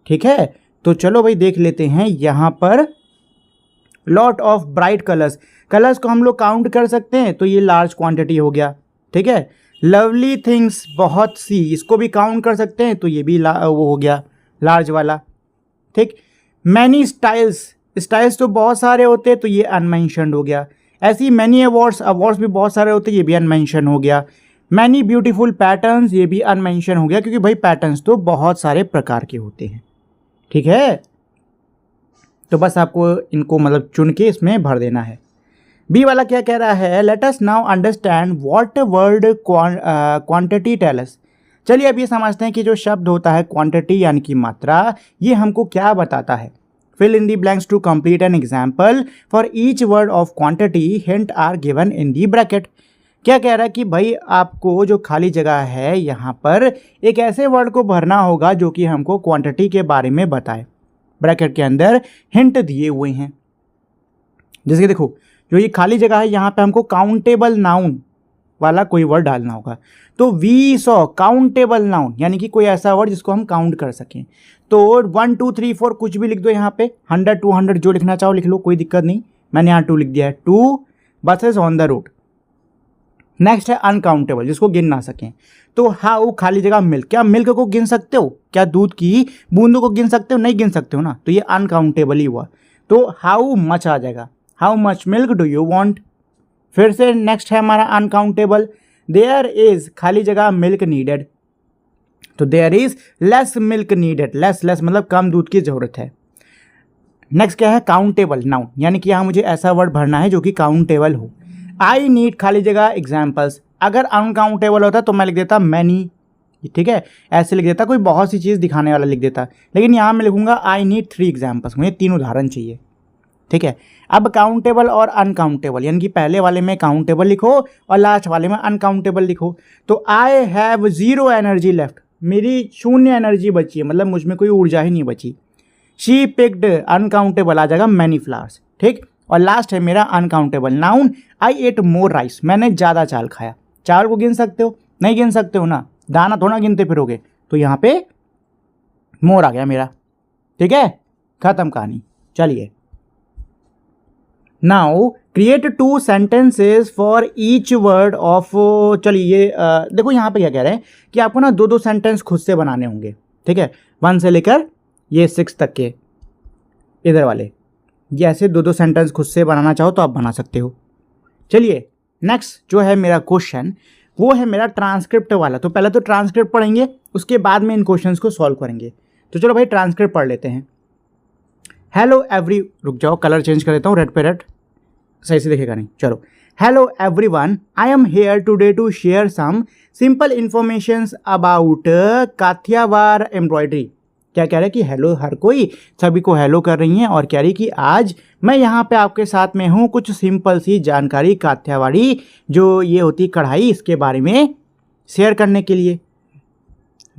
ठीक है, तो चलो भाई देख लेते हैं यहाँ पर lot of bright colours, colours को हम लोग काउंट कर सकते हैं तो ये लार्ज क्वांटिटी हो गया, ठीक है। लवली थिंग्स, बहुत सी, इसको भी काउंट कर सकते हैं तो ये भी वो हो गया लार्ज वाला, ठीक। मैनी स्टाइल्स, स्टाइल्स तो बहुत सारे होते हैं तो ये अनमेंशनड हो गया। ऐसी मैनी अवार्ड्स, अवार्ड्स भी बहुत सारे होते हैं, ये भी अनमेंशन हो गया। मैनी ब्यूटीफुल पैटर्न्स, ये भी अनमेंशन हो गया क्योंकि भाई पैटर्न्स तो बहुत सारे प्रकार के होते हैं, ठीक है। तो बस आपको इनको मतलब चुन के इसमें भर देना है। बी वाला क्या कह रहा है, let us now understand what word quantity tell us. चलिए अब ये समझते हैं कि जो शब्द होता है क्वांटिटी यानी कि मात्रा, ये हमको क्या बताता है। Fill in the blanks to complete an example for each word of quantity, hint are given in the bracket. क्या कह रहा है कि भाई आपको जो खाली जगह है यहाँ पर एक ऐसे वर्ड को भरना होगा जो कि हमको क्वांटिटी के बारे में बताए। ब्रैकेट के अंदर हिंट दिए हुए हैं, जैसे कि देखो जो ये खाली जगह है यहाँ पे हमको काउंटेबल नाउन वाला कोई वर्ड डालना होगा। तो वी सॉ काउंटेबल नाउन यानी कि कोई ऐसा वर्ड जिसको हम काउंट कर सकें। तो 1 2 3 4 कुछ भी लिख दो यहाँ पे, 100 200 जो लिखना चाहो लिख लो, कोई दिक्कत नहीं। मैंने यहाँ 2 लिख दिया है, 2 buses on the road. Next है अनकाउंटेबल, जिसको गिन ना सकें। तो हाउ खाली जगह मिल्क, क्या मिल्क को गिन सकते हो? क्या दूध की बूंदों को गिन सकते हो? नहीं गिन सकते हो ना, तो ये अनकाउंटेबल ही हुआ। तो हाउ मच आ जाएगा, how much milk do you want. फिर से नेक्स्ट है हमारा अनकाउंटेबल, देयर इज खाली जगह मिल्क नीडेड, तो there is less milk needed, less less मतलब कम दूध की जरूरत है। नेक्स्ट क्या है काउंटेबल नाउन, यानी कि यहाँ मुझे ऐसा वर्ड भरना है जो कि काउंटेबल हो। आई नीड खाली जगह एग्जाम्पल्स, अगर अनकाउंटेबल होता तो मैं लिख देता मैनी, ठीक है, ऐसे लिख देता, कोई बहुत सी चीज़ दिखाने वाला लिख देता, लेकिन यहाँ मैं लिखूंगा आई नीड 3 एग्जाम्पल्स, मुझे 3 उदाहरण चाहिए, ठीक है। अब काउंटेबल और अनकाउंटेबल, यानी कि पहले वाले में काउंटेबल लिखो और लास्ट वाले में अनकाउंटेबल लिखो। तो आई हैव 0 एनर्जी लेफ्ट, मेरी शून्य एनर्जी बची है, मतलब मुझ में कोई ऊर्जा ही नहीं बची। शी पिक्ड अनकाउंटेबल आ जाएगा मैनी फ्लावर्स, ठीक। और लास्ट है मेरा अनकाउंटेबल नाउन, आई एट मोर राइस, मैंने ज़्यादा चावल खाया। चावल को गिन सकते हो? नहीं गिन सकते हो ना, दाना थोड़ा गिनते फिरोगे, तो यहाँ पे मोर आ गया मेरा, ठीक है, खत्म कहानी। चलिए now create 2 sentences for each word of, चलिए ये देखो यहाँ पे क्या कह रहे हैं कि आपको ना 2-2 सेंटेंस खुद से बनाने होंगे, ठीक है, 1 से लेकर ये 6 तक के इधर वाले, ये ऐसे 2-2 सेंटेंस खुद से बनाना चाहो तो आप बना सकते हो। चलिए नेक्स्ट जो है मेरा क्वेश्चन वो है मेरा ट्रांसक्रिप्ट वाला। तो पहले तो ट्रांसक्रिप्ट पढ़ेंगे, उसके बाद में इन क्वेश्चंस को सॉल्व करेंगे। तो चलो भाई ट्रांसक्रिप्ट पढ़ लेते हैं। हेलो एवरी, रुक जाओ कलर चेंज कर देता हूँ, रेड पे रेड, सही से दिखेगा नहीं, चलो। Hello everyone, I am here today to share some simple information about Kathiawar embroidery. क्या कह रहे हैं कि हेलो, हर कोई सभी को हेलो कर रही हैं और कह रही कि आज मैं यहाँ पे आपके साथ में हूँ कुछ सिंपल सी जानकारी काठियावाड़ी जो ये होती कढ़ाई, इसके बारे में शेयर करने के लिए।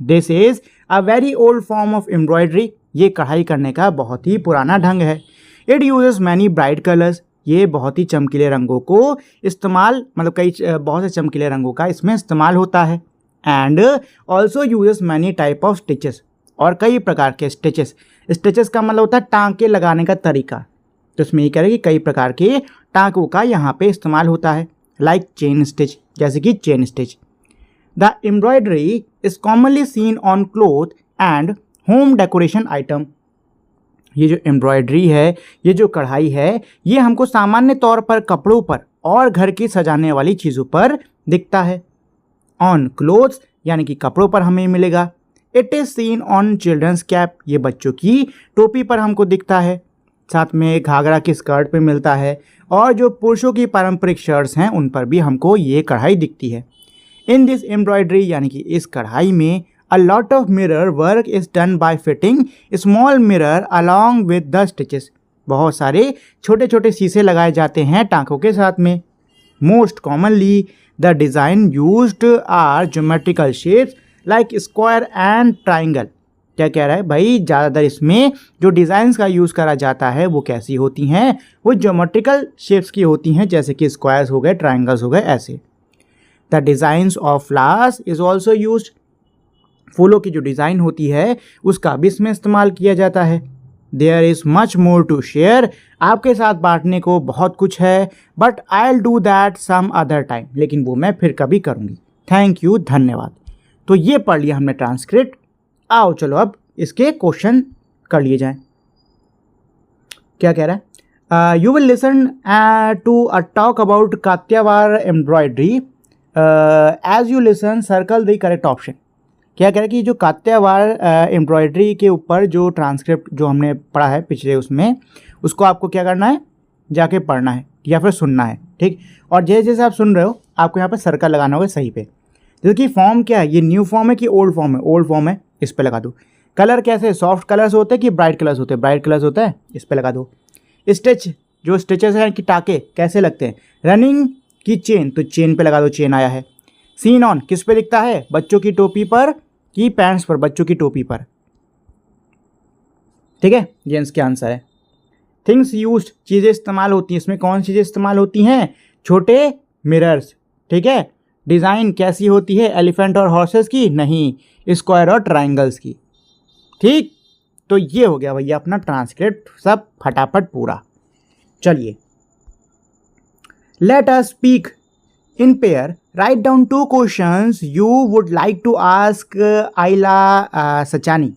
This is a very old form of embroidery, ये कढ़ाई करने का बहुत ही पुराना ढंग है। It uses many bright colours, ये बहुत ही चमकीले रंगों को इस्तेमाल, मतलब कई बहुत से चमकीले रंगों का इसमें इस्तेमाल होता है। And also uses many type of stitches, और कई प्रकार के स्टिचेस, स्टिचेस का मतलब होता है टाँके लगाने का तरीका, तो इसमें ये कह रहे हैं कि कई प्रकार के टाँकों का यहाँ पे इस्तेमाल होता है। लाइक चेन स्टिच, जैसे कि chain stitch. The embroidery is commonly seen on cloth and home decoration item, ये जो एम्ब्रॉयडरी है, ये जो कढ़ाई है, ये हमको सामान्य तौर पर कपड़ों पर और घर की सजाने वाली चीज़ों पर दिखता है। ऑन क्लोथ्स यानी कि कपड़ों पर हमें मिलेगा। It is seen on children's cap, ये बच्चों की टोपी पर हमको दिखता है। साथ में घाघरा की स्कर्ट पे मिलता है, और जो पुरुषों की पारंपरिक शर्ट्स हैं उन पर भी हमको ये कढ़ाई दिखती है। इन दिस एम्ब्रॉयडरी यानी कि इस कढ़ाई में a lot of mirror work is done by fitting small mirror along with the stitches, बहुत सारे छोटे छोटे शीशे लगाए जाते हैं टाँकों के साथ में। Most commonly the design used are geometrical shapes like square and triangle। क्या कह रहा है भाई, ज़्यादातर इसमें जो डिज़ाइंस का यूज़ करा जाता है वो कैसी होती हैं, वो ज्योमेट्रिकल शेप्स की होती हैं, जैसे कि स्क्वायर्स हो गए, ट्राइंगल्स हो गए, ऐसे। The designs of flowers is also used, फूलों की जो डिज़ाइन होती है उसका भी इसमें इस्तेमाल किया जाता है। There is much more to share, आपके साथ बांटने को बहुत कुछ है, but I will do that some other time, लेकिन वो मैं फिर कभी करूँगी। थैंक यू, धन्यवाद। तो ये पढ़ लिया हमने ट्रांसक्रिप्ट। आओ चलो अब इसके क्वेश्चन कर लिए जाएं। क्या कह रहा है? You will listen to a talk about Kathiawar embroidery, as you listen circle the correct option. क्या कह रहा है कि जो कात्यावार एम्ब्रॉयडरी के ऊपर जो ट्रांसक्रिप्ट जो हमने पढ़ा है पिछले उसमें, उसको आपको क्या करना है, जाके पढ़ना है या फिर सुनना है, ठीक। और जैसे जैसे आप सुन रहे हो आपको यहाँ पर सर्कल लगाना होगा सही पे। जैसे कि फॉर्म क्या है, ये न्यू फॉर्म है कि ओल्ड फॉर्म है? ओल्ड फॉर्म है, इस पर लगा दो। कलर कैसे, सॉफ्ट कलर्स होते हैं कि ब्राइट कलर्स होते हैं? ब्राइट कलर्स होता है, इस पर लगा दो। स्टिच, जो स्टिचेस हैं कि टाके कैसे लगते हैं? रनिंग की चेन, तो चेन पे लगा दो, चेन आया है। सीन ऑन किस पे दिखता है? बच्चों की टोपी पर कि पैंट्स पर? बच्चों की टोपी पर, ठीक है, ये इसके आंसर है। थिंग्स यूज्ड, चीज़ें इस्तेमाल होती हैं, इसमें कौन सी चीज़ें इस्तेमाल होती हैं? छोटे मिरर्स, ठीक है। डिज़ाइन कैसी होती है? एलिफेंट और हॉर्सेस की? नहीं, स्क्वायर और ट्राइंगल्स की, ठीक। तो ये हो गया भैया अपना ट्रांसक्रिप्ट, सब फटाफट पूरा। चलिए, let us speak in pair, write down 2 questions you would like to ask Ayla Sachani.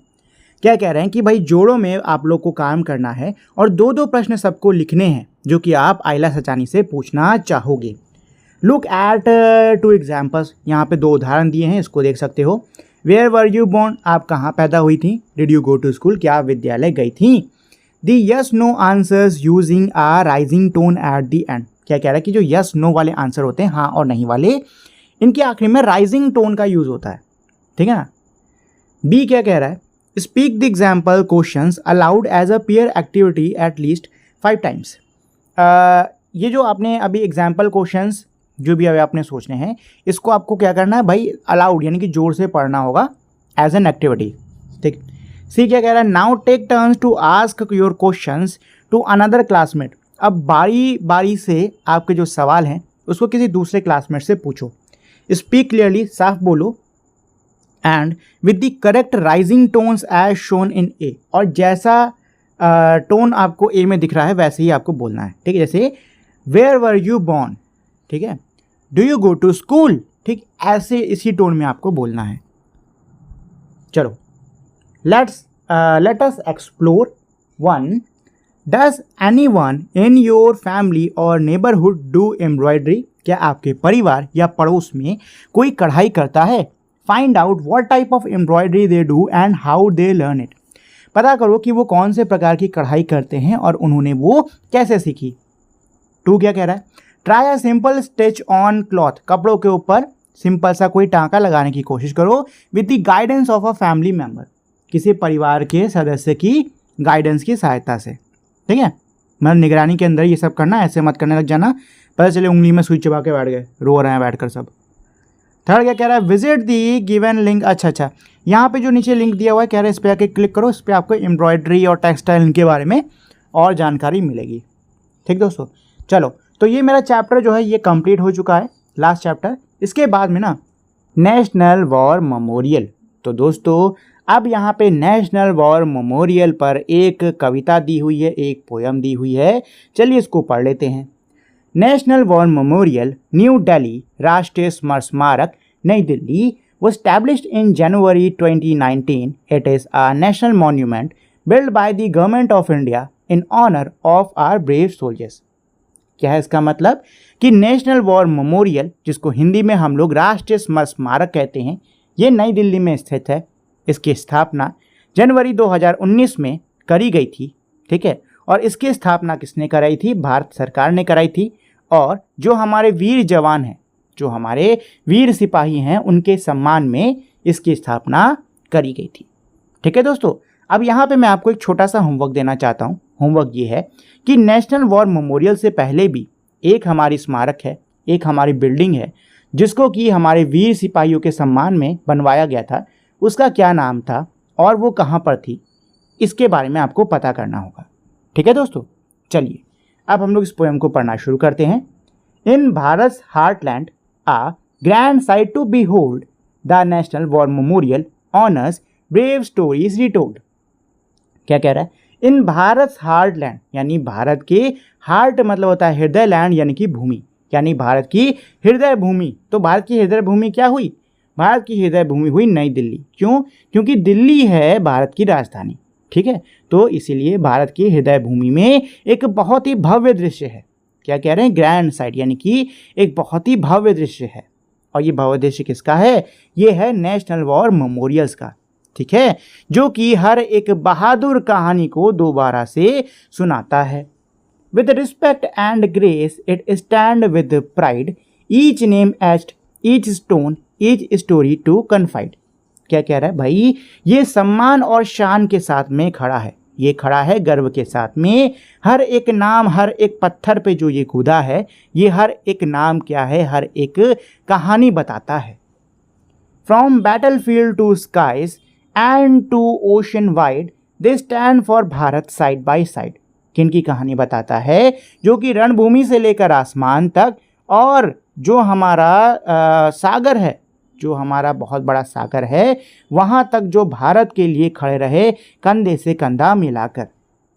क्या कह रहे हैं कि भाई जोड़ों में आप लोग को काम करना है और 2-2 प्रश्न सबको लिखने हैं जो कि आप आइला सचानी से पूछना चाहोगे। लुक एट 2 एग्जाम्पल्स, यहाँ पे 2 उदाहरण दिए हैं, इसको देख सकते हो। वेयर वर यू बोर्न, आप कहाँ पैदा हुई थी? Did you go to school, क्या आप विद्यालय गई थी? The yes no answers using a rising tone at the end. क्या कह रहा है कि जो यस नो वाले आंसर होते हैं, हाँ और नहीं वाले, इनके आखिरी में राइजिंग टोन का यूज होता है, ठीक है ना। बी क्या कह रहा है? Speak the example questions aloud as a pair activity at least 5 times. ये जो आपने अभी एग्जाम्पल क्वेश्चंस जो भी अभी आपने सोचने हैं, इसको आपको क्या करना है भाई? अलाउड यानी कि जोर से पढ़ना होगा एज एन एक्टिविटी, ठीक। सी क्या कह रहा है? Now take turns to ask your questions to another classmate. अब बारी बारी से आपके जो सवाल हैं उसको किसी दूसरे क्लासमेट से पूछो। स्पीक क्लियरली, साफ बोलो, and with the correct rising tones as shown in A. और जैसा टोन आपको ए में दिख रहा है वैसे ही आपको बोलना है, ठीक है। जैसे वेयर वर यू बॉर्न, ठीक है। Do you go to school, ठीक, ऐसे इसी टोन में आपको बोलना है। चलो, let us explore 1. Does anyone in your family or neighbourhood do embroidery? क्या आपके परिवार या पड़ोस में कोई कढ़ाई करता है? Find out what type of embroidery they do and how they learn it. पता करो कि वो कौन से प्रकार की कढ़ाई करते हैं और उन्होंने वो कैसे सीखी। 2 क्या कह रहा है? Try a simple stitch on cloth, कपड़ों के ऊपर सिंपल सा कोई टाँका लगाने की कोशिश करो with the guidance of a family member, किसी परिवार के सदस्य की गाइडेंस की सहायता से, ठीक है। मतलब निगरानी के अंदर ये सब करना, ऐसे मत करने लग जाना, पता चले उंगली में सुई चबा के बैठ गए, रो रहे हैं बैठकर सब। 3 क्या कह रहा है? Visit the given link. अच्छा, यहाँ पे जो नीचे लिंक दिया हुआ है, कह रहे हैं इस पर आके क्लिक करो, इस पर आपको एम्ब्रॉयडरी और टेक्सटाइल इनके बारे में और जानकारी मिलेगी, ठीक दोस्तों। चलो, तो ये मेरा चैप्टर जो है ये कंप्लीट हो चुका है, लास्ट चैप्टर। इसके बाद में ना नेशनल वॉर मेमोरियल। तो दोस्तों अब यहाँ पे नेशनल वॉर मेमोरियल पर एक कविता दी हुई है, एक पोयम दी हुई है, चलिए इसको पढ़ लेते हैं। National war memorial, new Delhi, राष्ट्रीय समर स्मारक, नई Delhi, was established in January 2019. It is a national monument built by the government of India in honor of our brave soldiers. क्या है इसका मतलब? कि नेशनल वॉर मेमोरियल, जिसको हिंदी में हम लोग राष्ट्रीय समर स्मारक कहते हैं, ये नई दिल्ली में स्थित है। इसकी स्थापना जनवरी 2019 में करी गई थी, ठीक है। और इसकी स्थापना किसने कराई थी? भारत सरकार ने कराई थी। और जो हमारे वीर जवान हैं, जो हमारे वीर सिपाही हैं, उनके सम्मान में इसकी स्थापना करी गई थी, ठीक है दोस्तों। अब यहाँ पे मैं आपको एक छोटा सा होमवर्क देना चाहता हूँ। होमवर्क ये है कि नेशनल वॉर मेमोरियल से पहले भी एक हमारी स्मारक है, एक हमारी बिल्डिंग है, जिसको कि हमारे वीर सिपाहियों के सम्मान में बनवाया गया था। उसका क्या नाम था और वो कहाँ पर थी, इसके बारे में आपको पता करना होगा, ठीक है दोस्तों। चलिए अब हम लोग इस पोएम को पढ़ना शुरू करते हैं। In Bharat heartland a grand sight to behold, the National War Memorial honors brave stories retold. क्या कह रहा है? इन भारत हार्टलैंड, यानी भारत के हार्ट मतलब होता है हृदय, लैंड यानी कि भूमि, यानी भारत की हृदय भूमि। तो भारत की हृदय भूमि क्या हुई? भारत की हृदय भूमि हुई नई दिल्ली। क्यों? क्योंकि दिल्ली है भारत की राजधानी, ठीक है। तो इसीलिए भारत की हृदय भूमि में एक बहुत ही भव्य दृश्य है। क्या कह रहे हैं? ग्रैंड साइट, यानी कि एक बहुत ही भव्य दृश्य है। और ये भव्य दृश्य किसका है? ये है नेशनल वॉर मेमोरियल्स का, ठीक है, जो कि हर एक बहादुर कहानी को दोबारा से सुनाता है। With respect and grace, it stand with pride, each name etched, each stone, each story to confide। क्या कह रहा है भाई? ये सम्मान और शान के साथ में खड़ा है, ये खड़ा है गर्व के साथ में। हर एक नाम, हर एक पत्थर पे जो ये कूदा है, ये हर एक नाम क्या है? हर एक कहानी बताता है। From battlefield to skies and to ocean wide, they stand for Bharat side by side। किनकी कहानी बताता है? जो कि रणभूमि से लेकर आसमान तक, और जो हमारा सागर है, जो हमारा बहुत बड़ा सागर है, वहाँ तक जो भारत के लिए खड़े रहे कंधे से कंधा मिलाकर।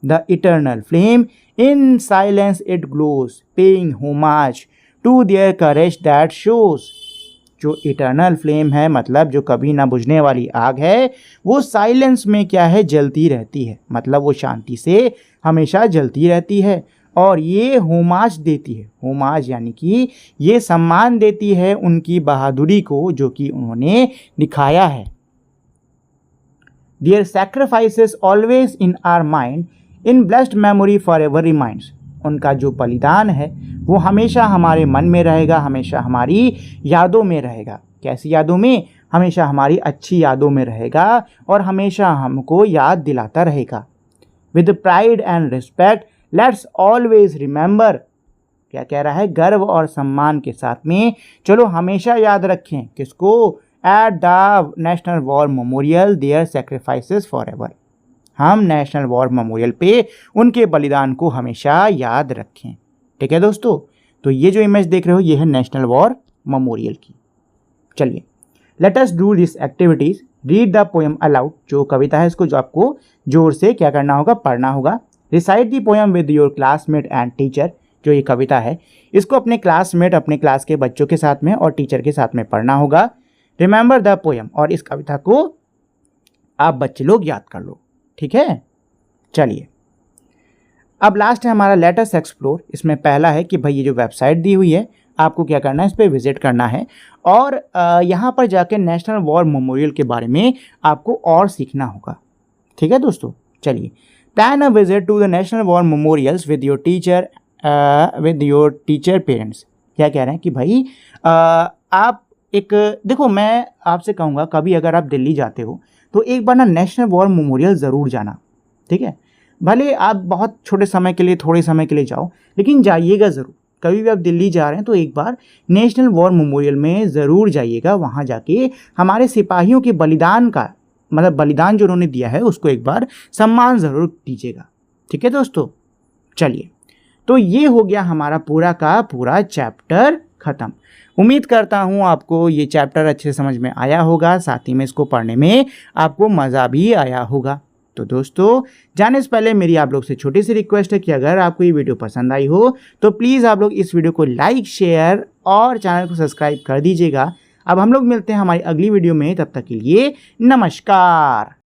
The eternal flame in silence it glows, paying homage to their courage that shows. जो इटर्नल फ्लेम है, मतलब जो कभी ना बुझने वाली आग है, वो साइलेंस में क्या है? जलती रहती है, मतलब वो शांति से हमेशा जलती रहती है। और ये होमाज देती है, होमाज यानी कि ये सम्मान देती है उनकी बहादुरी को जो कि उन्होंने दिखाया है। Their sacrifices always in our mind, in blessed memory forever reminds। उनका जो बलिदान है वो हमेशा हमारे मन में रहेगा, हमेशा हमारी यादों में रहेगा। कैसी यादों में? हमेशा हमारी अच्छी यादों में रहेगा और हमेशा हमको याद दिलाता रहेगा। With pride and respect, let's always remember। क्या कह रहा है? गर्व और सम्मान के साथ में चलो हमेशा याद रखें किसको? At the national war memorial their sacrifices forever। हम नेशनल वॉर मेमोरियल पे उनके बलिदान को हमेशा याद रखें, ठीक है दोस्तों। तो ये जो इमेज देख रहे हो ये है नेशनल वॉर मेमोरियल की। चलिए, let us do this activities. Read the poem allowed. जो कविता है इसको जो आपको जोर से क्या करना होगा? पढ़ना होगा। Recite the poem with your classmate and teacher. जो ये कविता है इसको अपने क्लासमेट, अपने क्लास के बच्चों के साथ में और टीचर के साथ में पढ़ना होगा। रिमेंबर द पोएम, और इस कविता को आप बच्चे लोग याद कर लो, ठीक है। चलिए, अब लास्ट है हमारा लेट अस एक्सप्लोर। इसमें पहला है कि भाई ये जो वेबसाइट दी हुई है आपको क्या करना है? इस पर विजिट करना है और यहाँ पर जाके नेशनल वॉर मेमोरियल के बारे में आपको और सीखना होगा, ठीक है दोस्तों। चलिए, plan a visit to the national war memorials with your teacher parents. क्या कह रहे हैं कि भाई आप एक देखो, मैं आपसे कहूँगा कभी अगर आप दिल्ली जाते हो तो एक बार ना नेशनल वॉर मेमोरियल ज़रूर जाना, ठीक है। भले आप बहुत छोटे समय के लिए, थोड़े समय के लिए जाओ, लेकिन जाइएगा ज़रूर। कभी भी आप दिल्ली जा रहे हैं तो एक बार नेशनल वॉर मेमोरियल में ज़रूर जाइएगा। वहाँ जाके हमारे सिपाहियों के बलिदान का, मतलब बलिदान जो उन्होंने दिया है उसको एक बार सम्मान ज़रूर दीजिएगा, ठीक है दोस्तों। चलिए, तो ये हो गया हमारा पूरा का पूरा चैप्टर ख़त्म। उम्मीद करता हूँ आपको ये चैप्टर अच्छे समझ में आया होगा, साथ ही में इसको पढ़ने में आपको मज़ा भी आया होगा। तो दोस्तों, जाने से पहले मेरी आप लोग से छोटी सी रिक्वेस्ट है कि अगर आपको ये वीडियो पसंद आई हो तो प्लीज़ आप लोग इस वीडियो को लाइक, शेयर और चैनल को सब्सक्राइब कर दीजिएगा। अब हम लोग मिलते हैं हमारी अगली वीडियो में, तब तक के लिए नमस्कार।